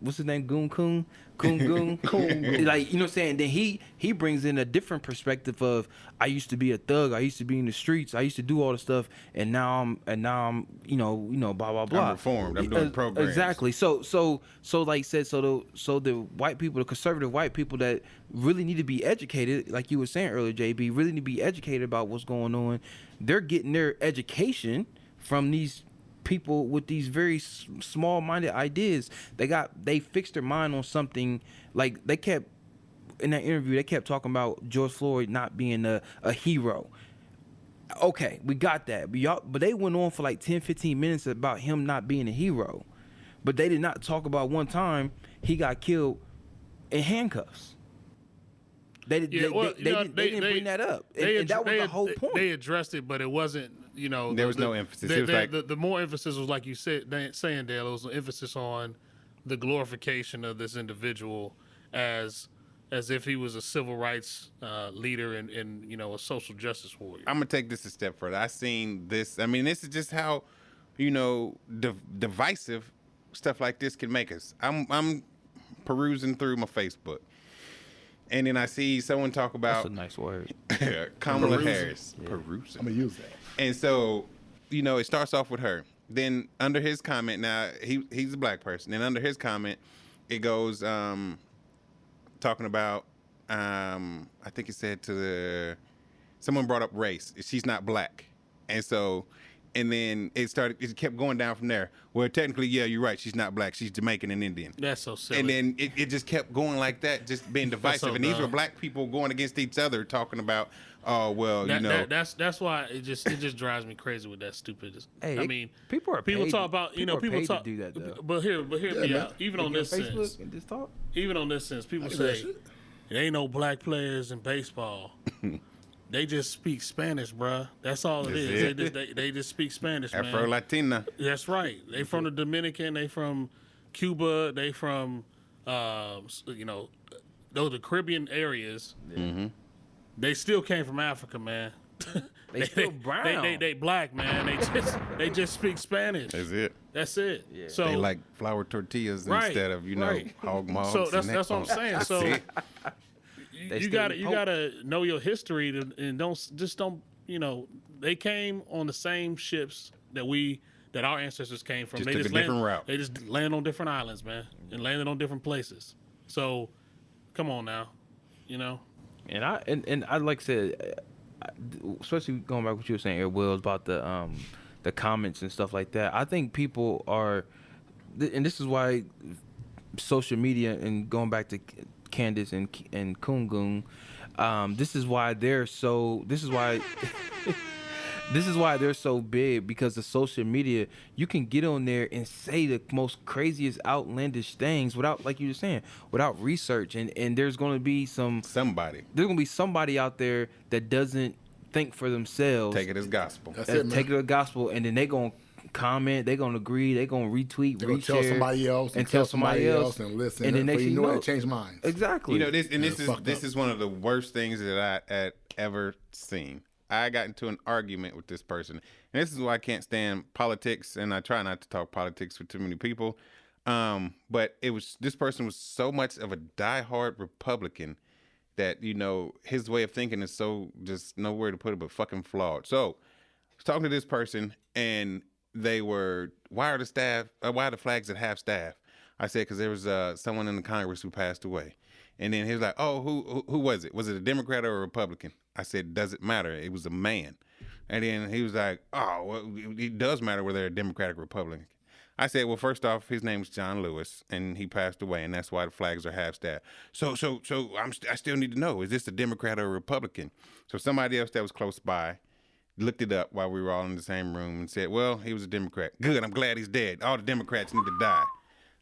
Speaker 6: what's his name, Goon. Like, you know what I'm saying? Then he brings in a different perspective of, I used to be a thug, I used to be in the streets, I used to do all the stuff, and now I'm you know blah blah blah.
Speaker 1: I'm reformed. I'm doing programs.
Speaker 6: Exactly. So like said, so the white people, the conservative white people that really need to be educated, like you were saying earlier, JB, really need to be educated about what's going on. They're getting their education from these people with these very small-minded ideas. They fixed their mind on something. Like, they kept in that interview, they kept talking about George Floyd not being a hero. Okay, we got that, but they went on for like 10-15 minutes about him not being a hero, but they did not talk about one time he got killed in handcuffs. They didn't bring that up, and that was the whole point.
Speaker 8: They addressed it, but it wasn't. You know,
Speaker 1: there was no emphasis. It was like
Speaker 8: the more emphasis was, like you said, saying, Dale, it was an emphasis on the glorification of this individual as if he was a civil rights leader and you know, a social justice warrior.
Speaker 1: I'm gonna take this a step further. I seen this. I mean, this is just how, you know, divisive stuff like this can make us. I'm perusing through my Facebook, and then I see someone talk about,
Speaker 6: that's a nice word,
Speaker 1: Kamala Harris.
Speaker 6: Yeah.
Speaker 1: Perusing.
Speaker 9: I'm gonna use that.
Speaker 1: And so, you know, it starts off with her. Then under his comment, now he's a black person, and under his comment, it goes talking about I think it said someone brought up race. She's not black, and so. And then it kept going down from there. Well, technically, yeah, you're right. She's not black. She's Jamaican and Indian.
Speaker 8: That's so silly.
Speaker 1: And then it just kept going like that, just being divisive. And these were black people going against each other, talking about, oh, well, you know.
Speaker 8: That's why it just drives me crazy with that stupid.
Speaker 6: Hey,
Speaker 8: I mean,
Speaker 6: people
Speaker 8: talk about, you know, people talk
Speaker 6: to do that, though.
Speaker 8: But hear me out. Even on this sense, even on this sense, people say there ain't no black players in baseball. They just speak Spanish, bruh. That's all it is. They just speak Spanish, man.
Speaker 1: Afro-Latina.
Speaker 8: That's right. They from the Dominican. They from Cuba. They from, you know, those the Caribbean areas. Mm-hmm. They still came from Africa, man.
Speaker 6: They still brown.
Speaker 8: They black, man. They just speak Spanish.
Speaker 1: That's it.
Speaker 8: Yeah. So
Speaker 1: they like flour tortillas instead of, you know, hog maws.
Speaker 8: So that's what I'm saying. So. You gotta know your history and don't you know, they came on the same ships that our ancestors came from.
Speaker 1: They took a different route.
Speaker 8: They just landed on different islands, man, and landed on different places. So, come on now, you know.
Speaker 6: And I like I said, especially going back to what you were saying, Air Wills, about the comments and stuff like that. I think people are, and this is why social media, and going back to Candace and Kungung, this is why they're so big, because the social media, you can get on there and say the most craziest outlandish things without, like you were saying, without research, and there's going to be somebody out there that doesn't think for themselves,
Speaker 1: take it as gospel.
Speaker 6: Take it as gospel, and then they going to comment, they're gonna agree, they're gonna retweet,
Speaker 9: they're gonna tell somebody else and tell somebody else and listen,
Speaker 6: and then next
Speaker 9: you know they change minds.
Speaker 6: Exactly.
Speaker 1: You know, this is one of the worst things that I had ever seen. I got into an argument with this person, and this is why I can't stand politics, and I try not to talk politics with too many people. But this person was so much of a diehard Republican that, his way of thinking is so just nowhere to put it but fucking flawed. So I was talking to this person, and they were, why are the flags at half staff? I said, because there was someone in the Congress who passed away. And then he was like, oh, who was it? Was it a Democrat or a Republican? I said, does it matter? It was a man. And then he was like, oh, well, it does matter whether they're a Democratic or Republican. I said, well, first off, his name's John Lewis, and he passed away, and that's why the flags are half staff. So I still need to know, is this a Democrat or a Republican? So somebody else that was close by looked it up while we were all in the same room and said, well, he was a Democrat. Good, I'm glad he's dead. All the Democrats need to die.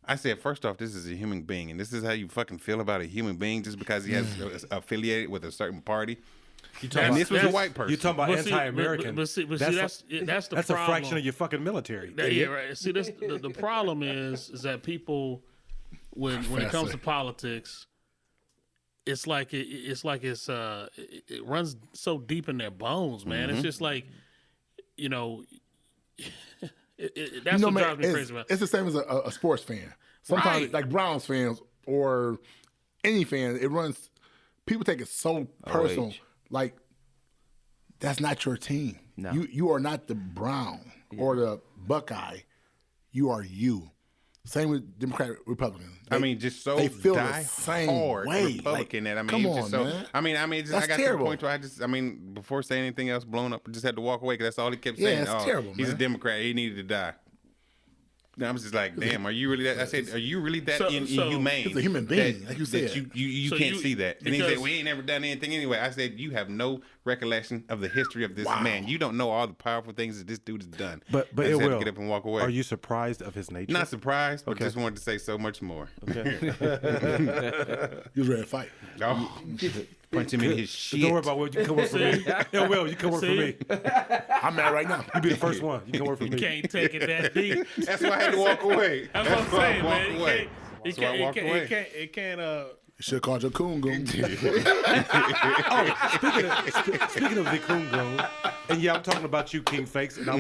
Speaker 1: I said, first off, this is a human being, and this is how you fucking feel about a human being just because he has affiliated with a certain party. And this was a white person.
Speaker 7: You talking about anti-American?
Speaker 8: But see, that's the
Speaker 7: that's
Speaker 8: problem.
Speaker 7: a fraction of your fucking military.
Speaker 8: Yeah, right. See, that's the problem is that people, when it comes to politics, it runs so deep in their bones, man. It's just like, that's what drives me crazy about it.
Speaker 9: It's the same as a sports fan. Sometimes, like Browns fans or any fan, people take it so personal. Like, that's not your team.
Speaker 6: No.
Speaker 9: You are not the Brown or the Buckeye. You are you. Same with Democrat, Republican.
Speaker 1: Just so
Speaker 9: they feel
Speaker 1: die
Speaker 9: the same
Speaker 1: hard
Speaker 9: way.
Speaker 1: Republican that
Speaker 9: come on,
Speaker 1: just so,
Speaker 9: man.
Speaker 1: I got
Speaker 9: terrible.
Speaker 1: to the point where before saying anything else blown up, I just had to walk away because that's all he kept saying.
Speaker 9: Yeah, it's terrible,
Speaker 1: He's
Speaker 9: man.
Speaker 1: a Democrat. He needed to die. And I was just like, damn, are you really that? I said, are you really that inhumane?
Speaker 9: It's a human being, like you said.
Speaker 1: You can't see that. And he said, we ain't never done anything anyway. I said, you have no recollection of the history of this man. You don't know all the powerful things that this dude has done.
Speaker 7: But
Speaker 1: I
Speaker 7: it
Speaker 1: just had
Speaker 7: will.
Speaker 1: to get up and walk away.
Speaker 7: Are you surprised of his nature?
Speaker 1: Not surprised, but just wanted to say so much more.
Speaker 7: Okay.
Speaker 9: You was ready to fight.
Speaker 1: Oh, punch him in his shit.
Speaker 7: Don't worry about what you come work for me. Yeah, Will, you come work for me.
Speaker 9: I'm mad right now.
Speaker 7: You be the first one. You can work for me.
Speaker 8: You can't take it that deep.
Speaker 1: That's why I had to walk away.
Speaker 8: That's what I'm saying, man. It can't.
Speaker 9: You should have called your coon goon.
Speaker 7: Speaking of the coon goon, and yeah, I'm talking about you, King Fakes, and I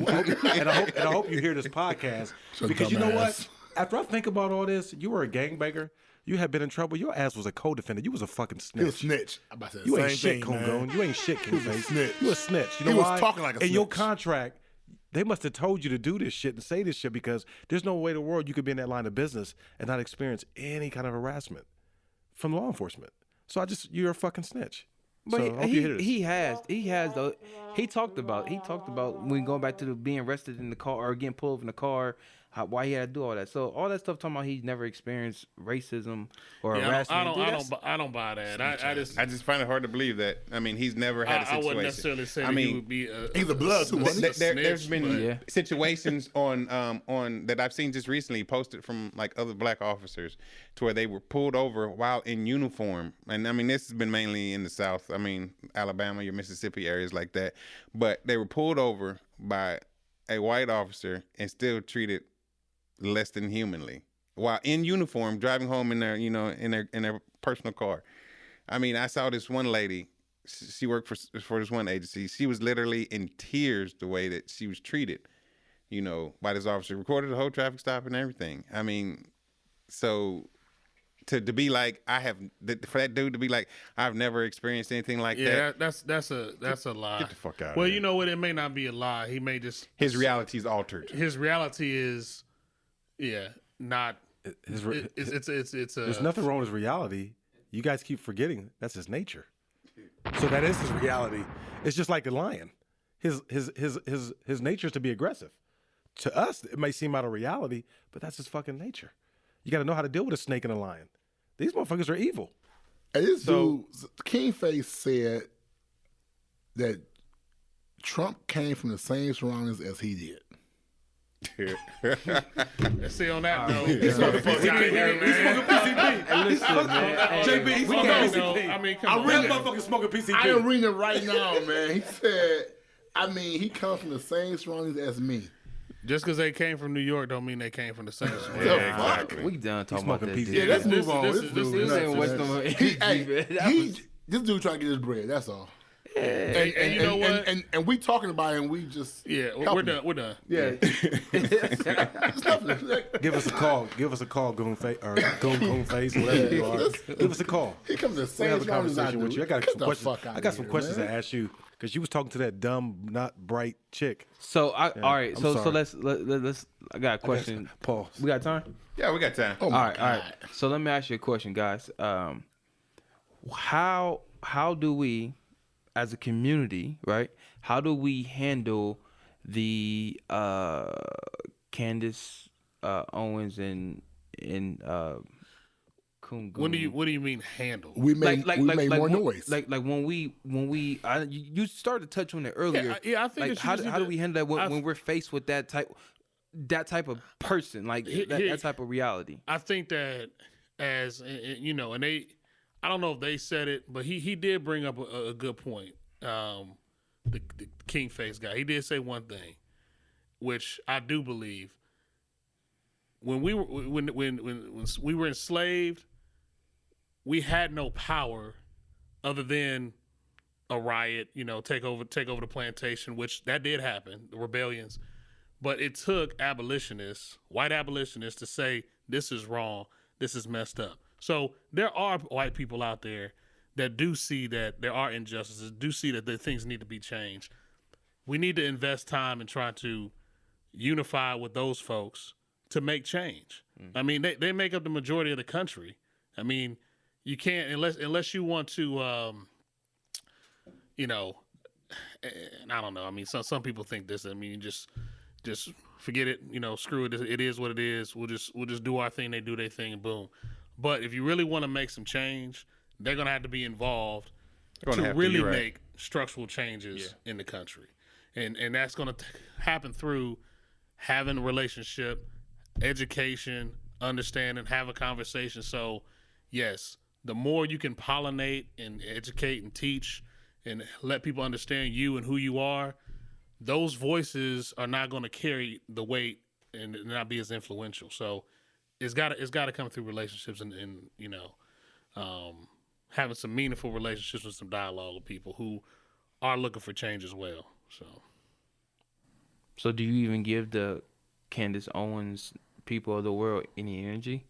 Speaker 7: hope you hear this podcast because you know what? After I think about all this, you were a gangbanger. You had been in trouble. Your ass was a co-defendant. You was a fucking snitch.
Speaker 9: You a snitch. I'm about to say the
Speaker 7: You
Speaker 9: same
Speaker 7: ain't shit,
Speaker 9: thing,
Speaker 7: Coon
Speaker 9: man.
Speaker 7: Goon. You ain't shit, King
Speaker 9: He was a
Speaker 7: Face.
Speaker 9: snitch.
Speaker 7: You a snitch. You know
Speaker 9: He was
Speaker 7: why?
Speaker 9: talking like a
Speaker 7: In your
Speaker 9: snitch.
Speaker 7: contract, they must have told you to do this shit and say this shit because there's no way in the world you could be in that line of business and not experience any kind of harassment from law enforcement. So you're a fucking snitch.
Speaker 6: But
Speaker 7: So I hope you hear this.
Speaker 6: he has though. He talked about when going back to the being arrested in the car or getting pulled over in the car, why he had to do all that. So all that stuff talking about he's never experienced racism or harassment.
Speaker 8: I don't buy that. I
Speaker 1: just find it hard to believe that. He's never had a situation.
Speaker 8: I wouldn't necessarily say that he would be.
Speaker 9: He's a blood too, wasn't he?
Speaker 1: There's been situations on that I've seen just recently posted from like other black officers to where they were pulled over while in uniform, and this has been mainly in the South. Alabama, your Mississippi areas like that, but they were pulled over by a white officer and still treated less than humanly while in uniform driving home in their in their personal car. I saw this one lady, she worked for this one agency. She was literally in tears the way that she was treated by this officer. Recorded the whole traffic stop and everything. So to be like for that dude to be like I've never experienced anything like that.
Speaker 8: That's a lie.
Speaker 1: Get the fuck out.
Speaker 8: Well, you know what? It may not be a lie. He may just
Speaker 1: his reality's altered.
Speaker 8: His reality is, not.
Speaker 7: There's nothing wrong with his reality. You guys keep forgetting that's his nature. So that is his reality. It's just like the lion. His nature is to be aggressive. To us, it may seem out of reality, but that's his fucking nature. You got to know how to deal with a snake and a lion. These motherfuckers are evil.
Speaker 9: And this dude, King Face said that Trump came from the same surroundings as he did.
Speaker 8: Let's see on that note.
Speaker 7: He's smoking PCP.
Speaker 6: Listen, man.
Speaker 7: JB, he's smoking PCP.
Speaker 8: Come on.
Speaker 7: That motherfucker smoking PCP.
Speaker 9: I am reading it right now, man. He said, he comes from the same surroundings as me.
Speaker 8: Just because they came from New York don't mean they came from the same surroundings.
Speaker 1: Yeah, exactly.
Speaker 6: We done talking about that.
Speaker 7: PCP.
Speaker 9: Yeah, let's move on.
Speaker 8: This
Speaker 6: ain't West
Speaker 9: This dude trying to get his bread. That's all.
Speaker 8: And you know what?
Speaker 9: And we talking about it, and we just
Speaker 8: we're done. We're done.
Speaker 9: Yeah.
Speaker 7: Give us a call. Give us a call, Goon Face, or Goon Face, whatever you are. Give us a call.
Speaker 9: He comes to the
Speaker 7: We'll
Speaker 9: same
Speaker 7: have a
Speaker 9: time as I
Speaker 7: conversation
Speaker 9: do.
Speaker 7: with you. I got
Speaker 9: Get
Speaker 7: some
Speaker 9: the
Speaker 7: questions.
Speaker 9: fuck out
Speaker 7: I got
Speaker 9: of
Speaker 7: some
Speaker 9: here,
Speaker 7: questions
Speaker 9: man.
Speaker 7: to ask you because you was talking to that dumb, not bright chick.
Speaker 6: So all right.
Speaker 7: I'm
Speaker 6: So
Speaker 7: sorry.
Speaker 6: let's. I got a question.
Speaker 7: Pause.
Speaker 6: We got time.
Speaker 1: Yeah, we got time.
Speaker 9: Oh
Speaker 6: All
Speaker 9: my
Speaker 6: right.
Speaker 9: God.
Speaker 6: So let me ask you a question, guys. How do we, as a community, right? How do we handle the Candace Owens and Kungun?
Speaker 8: What do you mean handle?
Speaker 9: We made more noise.
Speaker 6: Like when we you started to touch on it earlier.
Speaker 8: Yeah, I think
Speaker 6: like
Speaker 8: that you
Speaker 6: how do we handle that when we're faced with that type of person, like that type of reality?
Speaker 8: I think that as you know, and they, I don't know if they said it, but he did bring up a good point. The King Face guy, he did say one thing, which I do believe. When we were when we were enslaved, we had no power other than a riot, take over the plantation, which that did happen, the rebellions. But it took abolitionists, white abolitionists, to say this is wrong, this is messed up. So there are white people out there that do see that there are injustices, do see that things need to be changed. We need to invest time in trying to unify with those folks to make change. I mean, they make up the majority of the country. I mean, you can't unless you want to, and I don't know. I mean, some people think this. I mean, just forget it. Screw it. It is what it is. We'll just do our thing. They do their thing, and boom. But if you really want to make some change, they're gonna have to be involved to really make structural changes in the country, and that's gonna happen through having a relationship, education, understanding, have a conversation. So, yes, the more you can pollinate and educate and teach and let people understand you and who you are, those voices are not going to carry the weight and not be as influential. So it's got to come through relationships and having some meaningful relationships with some dialogue with people who are looking for change as well.
Speaker 6: So do you even give the Candace Owens people of the world any energy?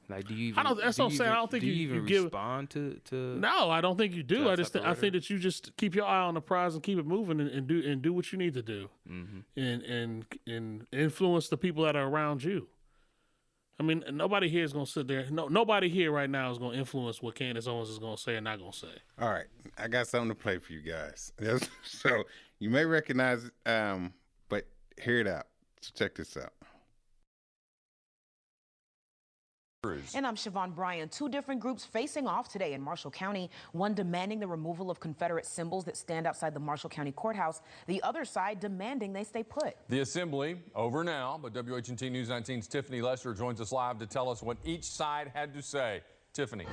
Speaker 6: Like, do you?
Speaker 8: That's what I'm saying. I don't think
Speaker 6: you even
Speaker 8: give,
Speaker 6: respond to.
Speaker 8: No, I don't think you do. I think that you just keep your eye on the prize and keep it moving and do what you need to do, and influence the people that are around you. I mean, nobody here is gonna sit there. Nobody here right now is gonna influence what Candace Owens is gonna say or not gonna say.
Speaker 1: All right, I got something to play for you guys. So you may recognize it, but hear it out. So check this out.
Speaker 10: And I'm Siobhan Bryan. Two different groups facing off today in Marshall County, one demanding the removal of Confederate symbols that stand outside the Marshall County Courthouse, the other side demanding they stay put.
Speaker 11: The assembly over now, but WHNT News 19's Tiffany Lester joins us live to tell us what each side had to say. Tiffany.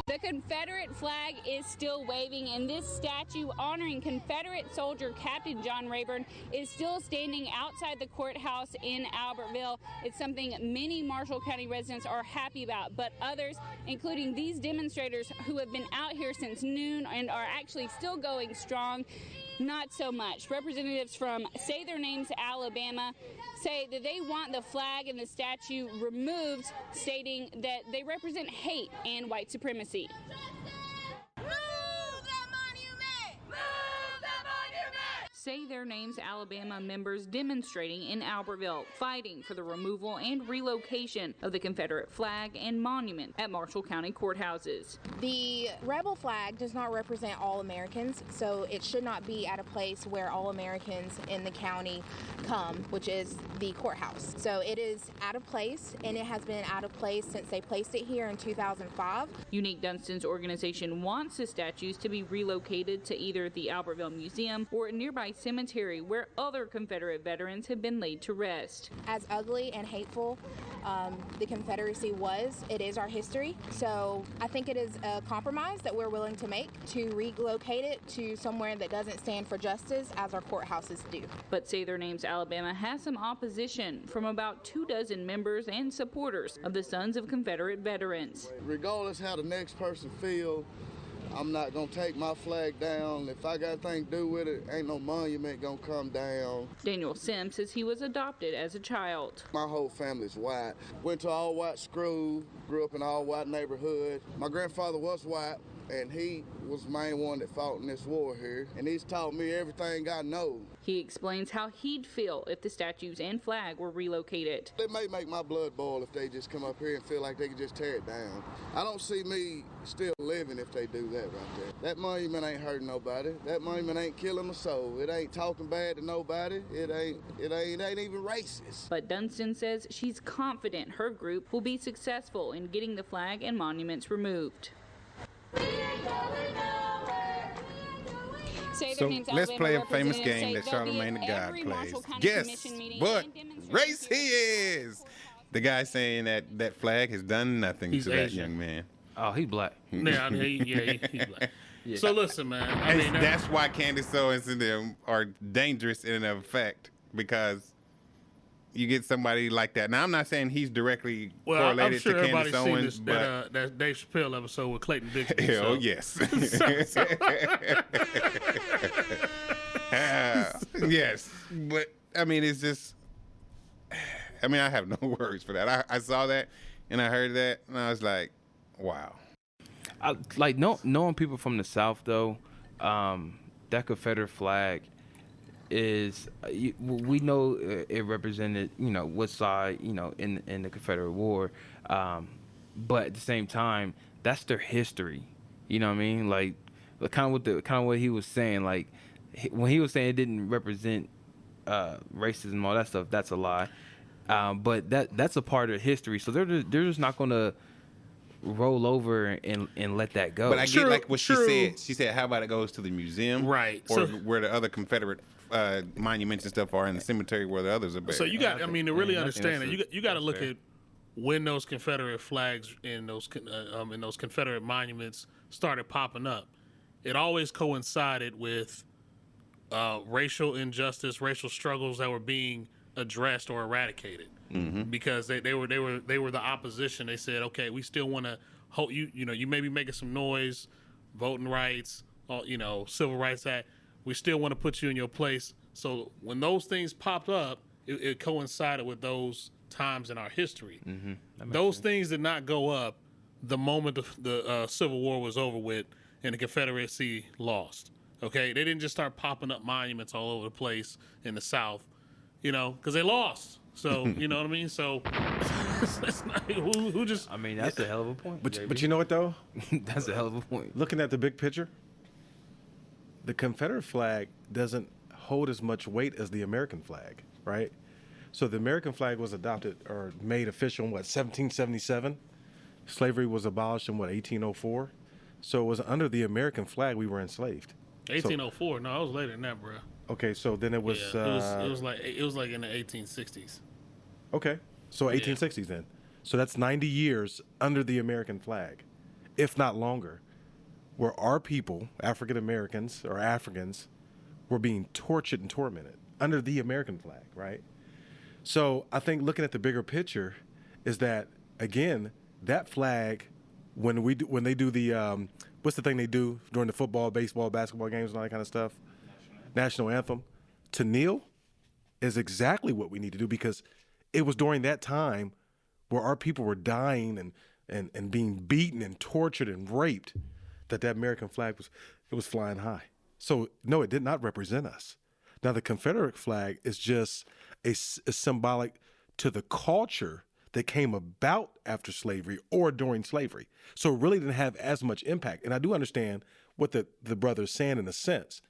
Speaker 12: The Confederate flag is still waving, and this statue honoring Confederate soldier Captain John Rayburn is still standing outside the courthouse in Albertville. It's something many Marshall County residents are happy about, but others, including these demonstrators who have been out here since noon and are actually still going strong, not so much. Representatives from Say Their Names Alabama say that they want the flag and the statue removed, stating that they represent hate and white supremacy. Say Their Names Alabama members demonstrating in Albertville, fighting for the removal and relocation of the Confederate flag and monument at Marshall County courthouses.
Speaker 13: The rebel flag does not represent all Americans, so it should not be at a place where all Americans in the county come, which is the courthouse. So it is out of place, and it has been out of place since they placed it here in 2005.
Speaker 12: Unique Dunstan's organization wants the statues to be relocated to either the Albertville Museum or a nearby nearby cemetery where other Confederate veterans have been laid to rest.
Speaker 13: As ugly and hateful the Confederacy was, it is our history. So I think it is a compromise that we're willing to make to relocate it to somewhere that doesn't stand for justice as our courthouses do.
Speaker 12: But Say Their Names Alabama has some opposition from about 24 members and supporters of the Sons of Confederate Veterans.
Speaker 14: Regardless how the next person feels, I'm not gonna take my flag down. If I got anything to do with it, ain't no monument gonna come down.
Speaker 12: Daniel Sims says he was adopted as a child.
Speaker 14: My whole family's white. Went to all white school, grew up in an all white neighborhood. My grandfather was white, and he was the main one that fought in this war here. And he's taught me everything I know.
Speaker 12: He explains how he'd feel if the statues and flag were relocated.
Speaker 14: It may make my blood boil if they just come up here and feel like they can just tear it down. I don't see me still living if they do that right there. That monument ain't hurting nobody. That monument ain't killing a soul. It ain't talking bad to nobody. It ain't even racist.
Speaker 12: But Dunston says she's confident her group will be successful in getting the flag and monuments removed.
Speaker 1: So let's play a famous game that Charlemagne the God plays. Guess what race he is? The guy saying that flag has done nothing
Speaker 8: He's
Speaker 1: to that
Speaker 8: Asian.
Speaker 1: young man.
Speaker 6: Oh, he's black.
Speaker 8: Yeah, he's black.
Speaker 6: Yeah.
Speaker 8: So listen, man. I mean,
Speaker 1: That's why Candace Owens and them are dangerous in effect, because you get somebody like that. Now, I'm not saying he's directly
Speaker 8: well, I'm
Speaker 1: correlated
Speaker 8: sure
Speaker 1: to Candace
Speaker 8: everybody's seen
Speaker 1: Owens,
Speaker 8: this, that Dave Chappelle episode with Clayton Bigsby.
Speaker 1: hell
Speaker 8: so.
Speaker 1: yes. Yes. But, I mean, it's just, I mean, I have no words for that. I saw that and I heard that and I was like, wow.
Speaker 6: I, like knowing people from the South though, that Confederate flag is we know it represented what side in the Confederate War, but at the same time that's their history. You know what I mean? Like kind of what he was saying. Like when he was saying it didn't represent racism, all that stuff. That's a lie. But that's a part of history. So they're just not gonna roll over and let that go.
Speaker 1: But I get like what she said. She said, how about it goes to the museum?
Speaker 8: Right.
Speaker 1: Or where the other Confederate monuments and stuff are in the cemetery where the others are buried.
Speaker 8: So you got, I mean, to really understand it, you got to look at when those Confederate flags in those Confederate monuments started popping up. It always coincided with racial injustice, racial struggles that were being addressed or eradicated.
Speaker 1: Mm-hmm.
Speaker 8: Because they were the opposition. They said, okay, we still want to hold you. You may be making some noise, voting rights, Civil Rights Act. We still want to put you in your place. So when those things popped up, it coincided with those times in our history.
Speaker 6: Mm-hmm.
Speaker 8: Those things did not go up the moment the Civil War was over with and the Confederacy lost. Okay, they didn't just start popping up monuments all over the place in the South, because they lost. So you know what I mean. So that's not, who just.
Speaker 6: I mean, that's a hell of a point.
Speaker 7: But you know what though?
Speaker 6: That's a hell of a point.
Speaker 7: Looking at the big picture, the Confederate flag doesn't hold as much weight as the American flag, right? So the American flag was adopted or made official in 1777. Slavery was abolished in 1804. So it was under the American flag we were enslaved.
Speaker 8: 1804. No, it was later than that, bro.
Speaker 7: Okay, so then it was.
Speaker 8: Yeah, it was like in the 1860s.
Speaker 7: Okay, so 1860s then. So that's 90 years under the American flag, if not longer, where our people, African Americans or Africans, were being tortured and tormented under the American flag, right? So I think looking at the bigger picture is that, again, that flag, when they do the what's the thing they do during the football, baseball, basketball games and all that kind of stuff? National anthem. To kneel is exactly what we need to do, because it was during that time where our people were dying and being beaten and tortured and raped that American flag was flying high. So no, it did not represent us. Now the Confederate flag is just a symbolic to the culture that came about after slavery or during slavery. So it really didn't have as much impact. And I do understand what the brother's saying in a sense,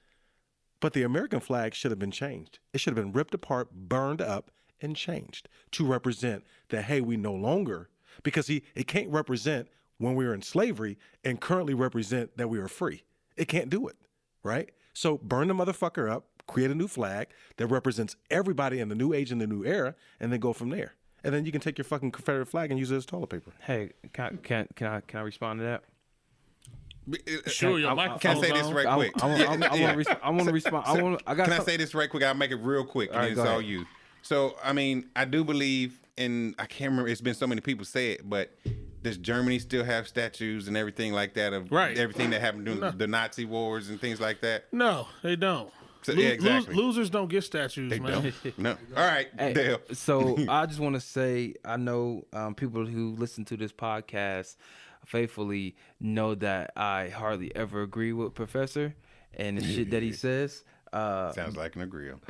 Speaker 7: but the American flag should have been changed. It should have been ripped apart, burned up, and changed to represent that, hey, we no longer, because it can't represent when we were in slavery and currently represent that we are free. It can't do it, right? So burn the motherfucker up, create a new flag that represents everybody in the new age and the new era, and then go from there. And then you can take your fucking Confederate flag and use it as toilet paper.
Speaker 6: Hey, can I respond to that?
Speaker 8: Sure, your microphone's
Speaker 1: Can I say this right quick?
Speaker 6: I want to respond.
Speaker 1: Can I say this right quick? I'll make it real quick, and then it's all you. So, I mean, I do believe, and I can't remember, it's been so many people say it, but does Germany still have statues and everything like that of everything that happened during the Nazi wars and things like that?
Speaker 8: No, they don't.
Speaker 1: So, yeah, exactly.
Speaker 8: Losers don't get statues,
Speaker 1: They
Speaker 8: man.
Speaker 1: don't. No. All right, Dale.
Speaker 6: So I just want to say, I know people who listen to this podcast faithfully know that I hardly ever agree with Professor and the shit that he says.
Speaker 1: Sounds like an agreeable.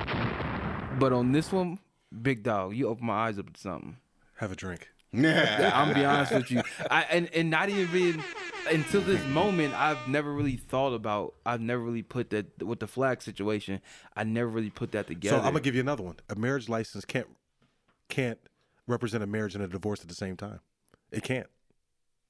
Speaker 6: But on this one, big dog, you open my eyes up to something.
Speaker 7: Have a drink.
Speaker 6: I'm gonna be honest with you. And not even until this moment, I've never really put that with the flag situation. I never really put that together.
Speaker 7: So I'm gonna give you another one. A marriage license can't represent a marriage and a divorce at the same time. It can't.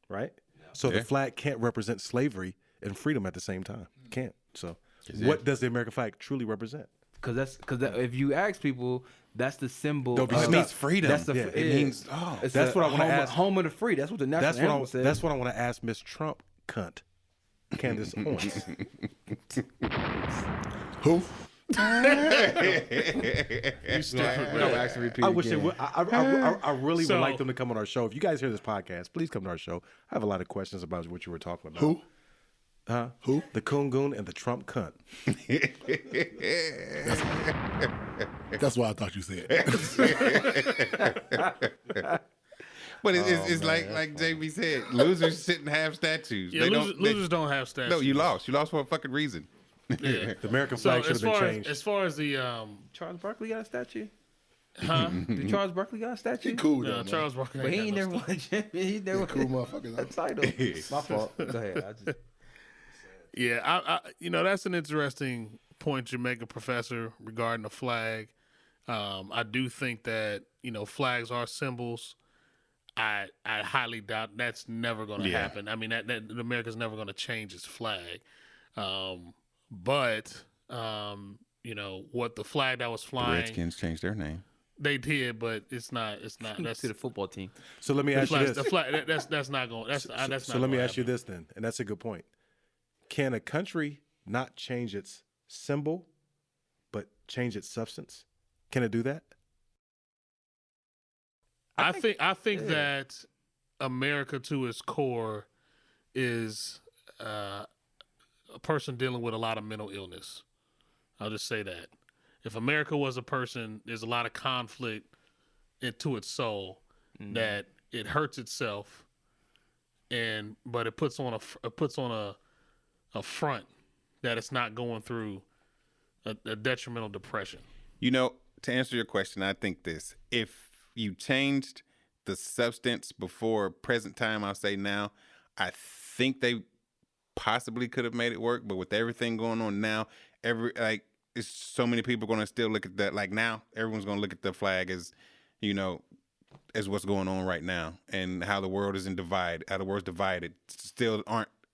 Speaker 7: Right? So the flag can't represent slavery and freedom at the same time. It can't. So what does the American flag truly represent?
Speaker 6: Because if you ask people, that's the symbol.
Speaker 7: It means freedom.
Speaker 6: That's
Speaker 7: it means. That's what I want to ask.
Speaker 6: Home of the free. That's what the national anthem says.
Speaker 7: That's what I want to ask Miss Trump, cunt, Candace Owens.
Speaker 9: Who?
Speaker 7: I wish they would. I really would like them to come on our show. If you guys hear this podcast, please come to our show. I have a lot of questions about what you were talking about.
Speaker 9: Who?
Speaker 7: Huh? Who? The Coon Goon and the Trump cunt.
Speaker 9: That's what I thought you said.
Speaker 1: But it's like JB said, losers shouldn't have statues.
Speaker 8: Yeah, losers don't have statues.
Speaker 1: No, you lost. You lost for a fucking reason.
Speaker 8: Yeah.
Speaker 7: The American flag should have been changed.
Speaker 8: As far as the
Speaker 6: Charles Barkley got a statue.
Speaker 8: Huh?
Speaker 6: Did Charles Barkley got a statue?
Speaker 9: He cool,
Speaker 8: No, Charles Barkley.
Speaker 6: But he ain't never won a champion. He never
Speaker 9: cool motherfucker.
Speaker 6: a title. My fault. Go ahead.
Speaker 8: Yeah, I that's an interesting point you're making, Professor, regarding the flag. I do think that flags are symbols. I highly doubt that's never going to happen. I mean, that America's never going to change its flag. But what the flag that was flying,
Speaker 1: The Redskins changed their name.
Speaker 8: They did, but it's not. That's
Speaker 6: to the football team.
Speaker 7: So let me ask you this:
Speaker 8: the flag, that's not going. That's not.
Speaker 7: So let me ask you this then, and that's a good point. Can a country not change its symbol, but change its substance? Can it do that?
Speaker 8: I think that America, to its core, is a person dealing with a lot of mental illness. I'll just say that. If America was a person, there's a lot of conflict into its soul that it hurts itself, but it puts on a front that it's not going through a detrimental depression.
Speaker 1: To answer your question, I think this: if you changed the substance before present time, I'll say now, I think they possibly could have made it work. But with everything going on now, it's so many people going to still look at that. Like now, everyone's going to look at the flag as, as what's going on right now and how the world is how the world's divided. Still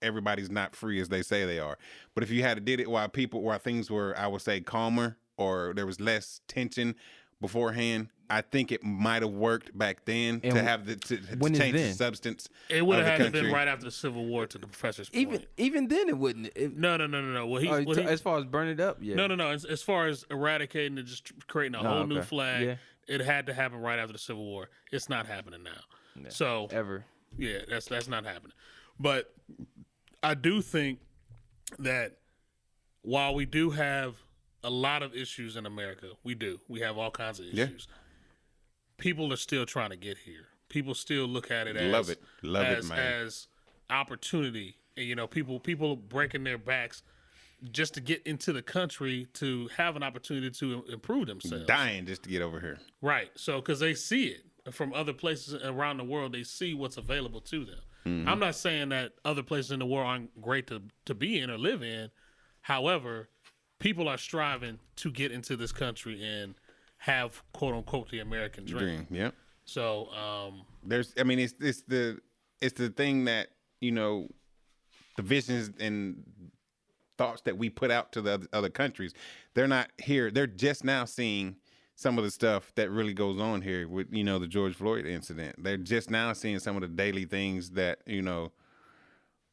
Speaker 1: everybody's not free as they say they are. But if you had did it while things were, I would say, calmer, or there was less tension beforehand, I think it might have worked back then to have to change the substance.
Speaker 8: It would have had to been right after the Civil War, to the professor's point.
Speaker 6: Even then, it wouldn't.
Speaker 8: No.
Speaker 6: As far as burning it up, yeah.
Speaker 8: No. As far as eradicating and just creating a whole new flag, it had to happen right after the Civil War. It's not happening now.
Speaker 6: Yeah,
Speaker 8: so
Speaker 6: ever.
Speaker 8: Yeah, that's not happening. But I do think that while we do have a lot of issues in America, we have all kinds of issues. Yeah. People are still trying to get here. People still look at it as as opportunity. And, people breaking their backs just to get into the country to have an opportunity to improve themselves.
Speaker 1: Dying just to get over here.
Speaker 8: Right. So because they see it from other places around the world, they see what's available to them. Mm-hmm. I'm not saying that other places in the world aren't great to be in or live in. However, people are striving to get into this country and have, quote unquote, the American dream.
Speaker 1: Yep.
Speaker 8: So
Speaker 1: it's the thing that the visions and thoughts that we put out to the other countries. They're not here. They're just now seeing some of the stuff that really goes on here with, the George Floyd incident. They're just now seeing some of the daily things that,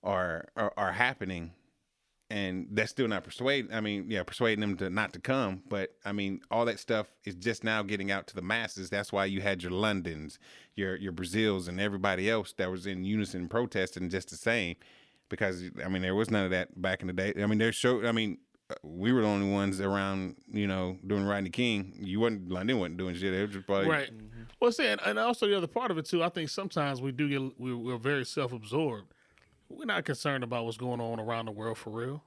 Speaker 1: are happening. And that's still not persuading them to not to come. But all that stuff is just now getting out to the masses. That's why you had your Londons, your Brazils, and everybody else that was in unison protesting just the same. Because there was none of that back in the day. We were the only ones around, doing Rodney King. London wasn't doing shit. It was just probably
Speaker 8: right. Well, see, and also the other part of it too. I think sometimes we're very self-absorbed. We're not concerned about what's going on around the world for real.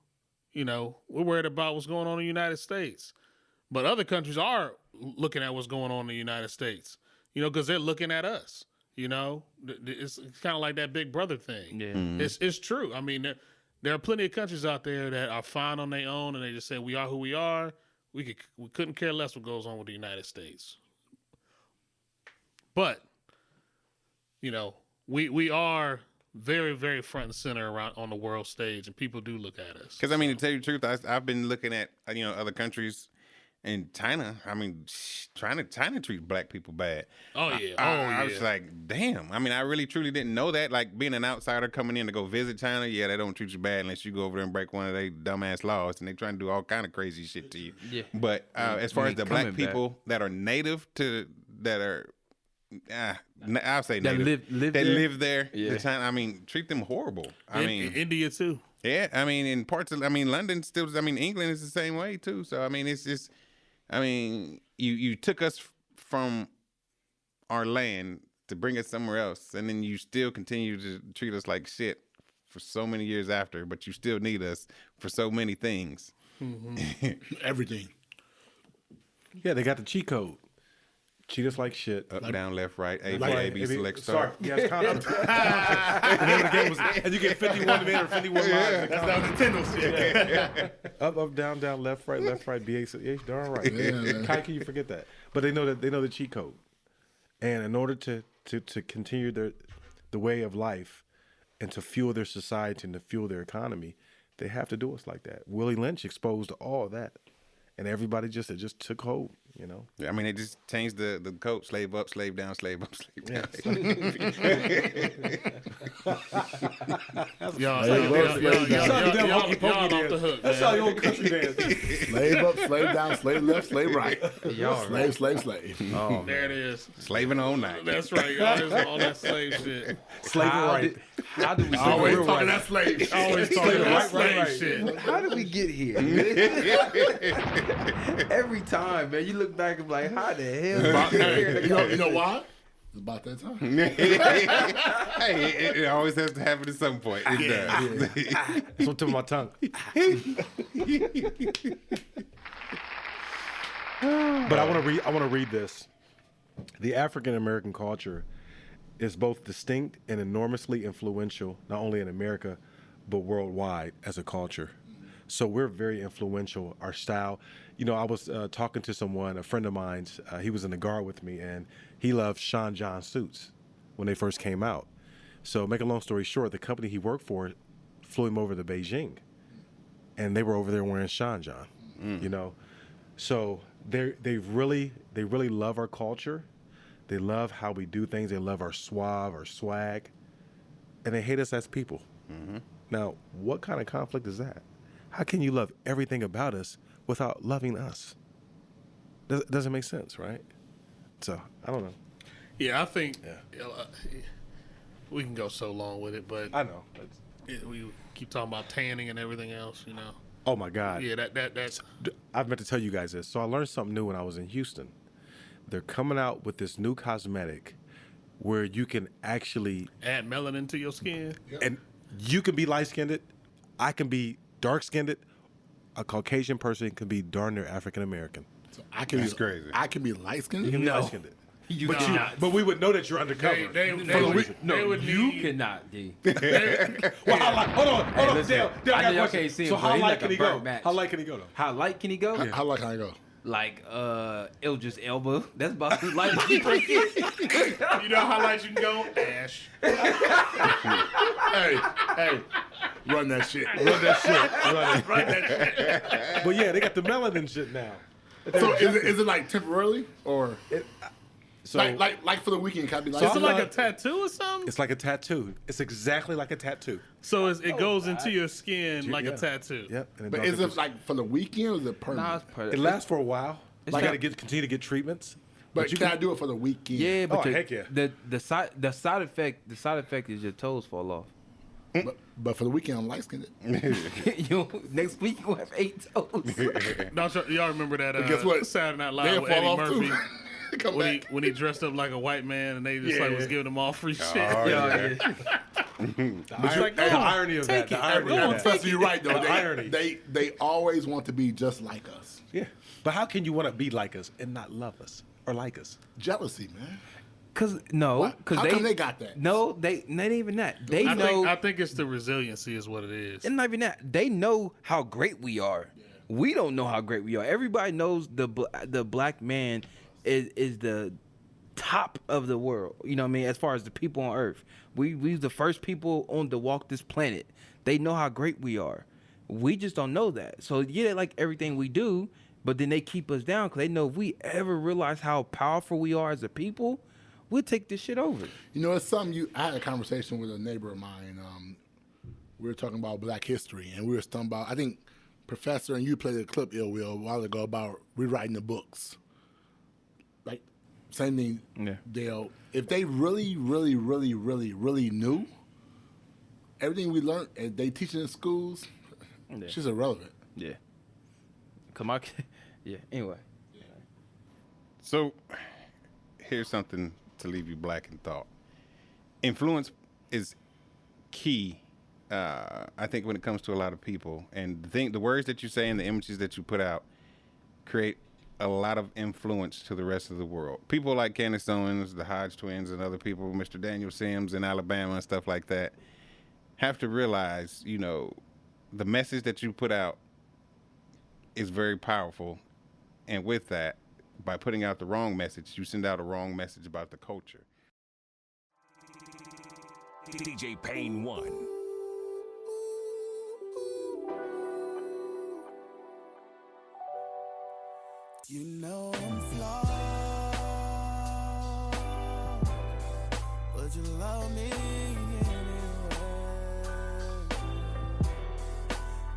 Speaker 8: We're worried about what's going on in the United States. But other countries are looking at what's going on in the United States, because they're looking at us. It's kind of like that Big Brother thing. Yeah. It's true. There are plenty of countries out there that are fine on their own, and they just say, we are who we are. We couldn't care less what goes on with the United States. But, we are very, very front and center around on the world stage, and people do look at us.
Speaker 1: Because to tell you the truth, I've been looking at other countries, and China. China treats black people bad.
Speaker 8: Oh yeah,
Speaker 1: I was like, damn. I really truly didn't know that. Like being an outsider coming in to go visit China, yeah, they don't treat you bad unless you go over there and break one of their dumbass laws, and they trying to do all kind of crazy shit to you. Yeah. But as far as the black people that are native to that are. I'll say
Speaker 6: that
Speaker 1: live there. Yeah. Treat them horrible.
Speaker 8: India too.
Speaker 1: Yeah, in parts of London still. England is the same way too. So it's just, you took us from our land to bring us somewhere else, and then you still continue to treat us like shit for so many years after. But you still need us for so many things.
Speaker 9: Mm-hmm. Everything.
Speaker 7: Yeah, they got the cheat code. Treat us like shit.
Speaker 1: Up, down, left, right, A, B, select, start.
Speaker 7: Yeah, it's concept. The name of the game was, and you get 51 men or 51 lives.
Speaker 9: That's not Nintendo shit.
Speaker 7: Up, down, left, right, B, A, yeah, darn right. Yeah, how can you forget that? But they know the cheat code. And in order to continue the way of life and to fuel their society and to fuel their economy, they have to do us like that. Willie Lynch exposed all of that. And everybody just took hold,
Speaker 1: Yeah, they just changed the code: slave up, slave down, slave up, slave down.
Speaker 8: Y'all off the hook.
Speaker 7: That's how your old country dance.
Speaker 9: Slave up, slave down, slave left, slave right. Slave.
Speaker 8: Oh, there it is.
Speaker 1: Slaving all night.
Speaker 8: That's right. All that slave shit.
Speaker 7: Slave right.
Speaker 6: How did we
Speaker 9: always talking that slave?
Speaker 8: Always talking that slave shit.
Speaker 6: How did we get here? Every time, man, you look back and be like, how the hell?
Speaker 9: You know why? It's about that time.
Speaker 1: Hey, it always has to happen at some point. It does.
Speaker 7: It's on the tip of my tongue. But I want to read this. The African American culture is both distinct and enormously influential, not only in America, but worldwide as a culture. So we're very influential. Our style, I was talking to someone, a friend of mine. He was in the Guard with me, and he loved Sean John suits when they first came out. So, make a long story short, the company he worked for flew him over to Beijing, and they were over there wearing Sean John. So they really love our culture. They love how we do things. They love our suave, our swag, and they hate us as people. Mm-hmm. Now, what kind of conflict is that? How can you love everything about us without loving us? Doesn't make sense, right? So, I don't know.
Speaker 8: Yeah, I think we can go so long with it, but
Speaker 7: I know.
Speaker 8: We keep talking about tanning and everything else,
Speaker 7: Oh, my God.
Speaker 8: Yeah, that's...
Speaker 7: I've meant to tell you guys this. So, I learned something new when I was in Houston. They're coming out with this new cosmetic where you can actually...
Speaker 8: add melanin to your skin.
Speaker 7: And you can be light-skinned. I can be dark-skinned. A Caucasian person can be darn near African-American.
Speaker 9: So That's
Speaker 1: crazy.
Speaker 9: I can be light-skinned?
Speaker 7: You can be light-skinned.
Speaker 6: But
Speaker 7: we would know that you're undercover.
Speaker 6: You cannot, D.
Speaker 7: Well, hold on. Dale, I got a question.
Speaker 6: See him,
Speaker 7: so how light
Speaker 6: like
Speaker 7: can he go? How light can he go, though?
Speaker 6: How light can he go?
Speaker 9: How light can I go?
Speaker 6: Like Idris Elba. That's about as light as he can get.
Speaker 8: You know how light you can go? Ash.
Speaker 9: Hey. Run that shit.
Speaker 7: Run that shit.
Speaker 9: Run that shit.
Speaker 7: But yeah, they got the melanin shit now.
Speaker 9: So is it like temporarily or
Speaker 7: so
Speaker 9: like for the weekend? Can I be like,
Speaker 8: Is it like a tattoo or something?
Speaker 7: It's like a tattoo. It's exactly like a tattoo.
Speaker 8: So it goes into your skin like a tattoo.
Speaker 7: Yep. And
Speaker 9: but is it like for the weekend or is it permanent?
Speaker 6: Nah, it's per-
Speaker 7: It lasts for a while.
Speaker 6: It's
Speaker 7: You
Speaker 6: not-
Speaker 7: got to continue to get treatments.
Speaker 9: But can I do it for the weekend?
Speaker 6: Yeah, but
Speaker 7: Oh, heck yeah.
Speaker 6: the side effect is your toes fall off.
Speaker 9: But for the weekend, I'm light skinned.
Speaker 6: Next week you'll have 8 toes.
Speaker 8: Y'all remember that?
Speaker 9: Guess what?
Speaker 8: Saturday Night
Speaker 9: They'll
Speaker 8: Live with
Speaker 9: fall
Speaker 8: Eddie
Speaker 9: off
Speaker 8: Murphy.
Speaker 9: too. Come back.
Speaker 8: When he dressed up like a white man and they just like was giving him all free shit.
Speaker 1: Oh, yeah.
Speaker 7: The irony of that. The irony of that.
Speaker 9: Professor, you're right though.
Speaker 7: The irony.
Speaker 9: They always want to be just like us.
Speaker 7: Yeah. But how can you want to be like us and not love us or like us?
Speaker 9: Jealousy, man.
Speaker 6: How
Speaker 9: come they got that?
Speaker 6: No, they not even that.
Speaker 8: I think it's the resiliency is what it is.
Speaker 6: And not even that. They know how great we are. Yeah. We don't know how great we are. Everybody knows the black man is the top of the world. You know what I mean? As far as the people on Earth, we the first people on to walk this planet. They know how great we are. We just don't know that. So yeah, they like everything we do, but then they keep us down because they know if we ever realize how powerful we are as a people, we'll take this shit over.
Speaker 9: You know, it's something I had a conversation with a neighbor of mine. We were talking about Black history, and we were talking about, I think, Professor, and you played a clip, Ill Will, a while ago about rewriting the books. Like, same thing, Dale. If they really, really, really, really, really knew everything we learned and they teach it in schools, it's just irrelevant.
Speaker 6: Yeah. Come on. Yeah, anyway.
Speaker 1: So, here's something to leave you black in thought. Influence is key, I think, when it comes to a lot of people. And the words that you say and the images that you put out create a lot of influence to the rest of the world. People like Candace Owens, the Hodge Twins, and other people, Mr. Daniel Sims in Alabama and stuff like that, have to realize, you know, the message that you put out is very powerful. And with that, by putting out the wrong message, you send out a wrong message about the culture.
Speaker 3: DJ Payne 1.
Speaker 15: You know I'm flawed, but you love me anyway.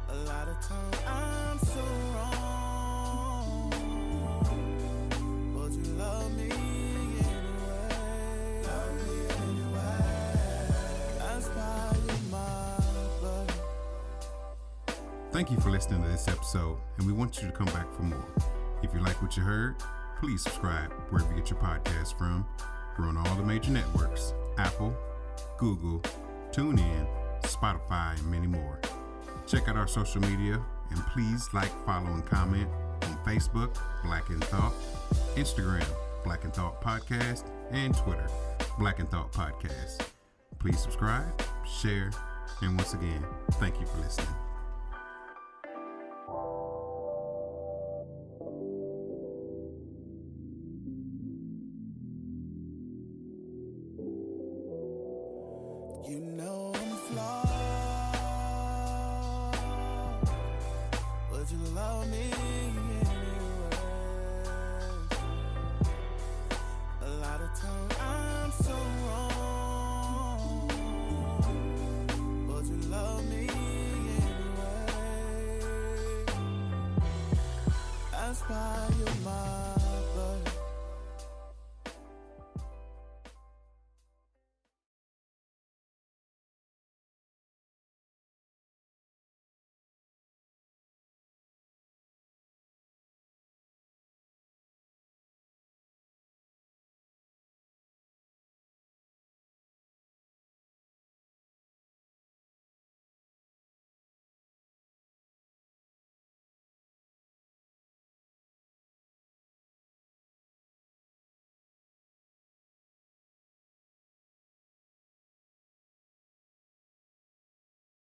Speaker 15: A lot of times I'm so wrong, but you love me anyway. Love me anyway. That's why you're my blood.
Speaker 1: Thank you for listening to this episode, and we want you to come back for more. If you like what you heard, please subscribe wherever you get your podcasts from. We're on all the major networks: Apple, Google, TuneIn, Spotify, and many more. Check out our social media, and please like, follow, and comment on Facebook, Black in Thought, Instagram, Black in Thought Podcast, and Twitter, Black in Thought Podcast. Please subscribe, share, and once again, thank you for listening.
Speaker 15: You know I'm flawed, but you love me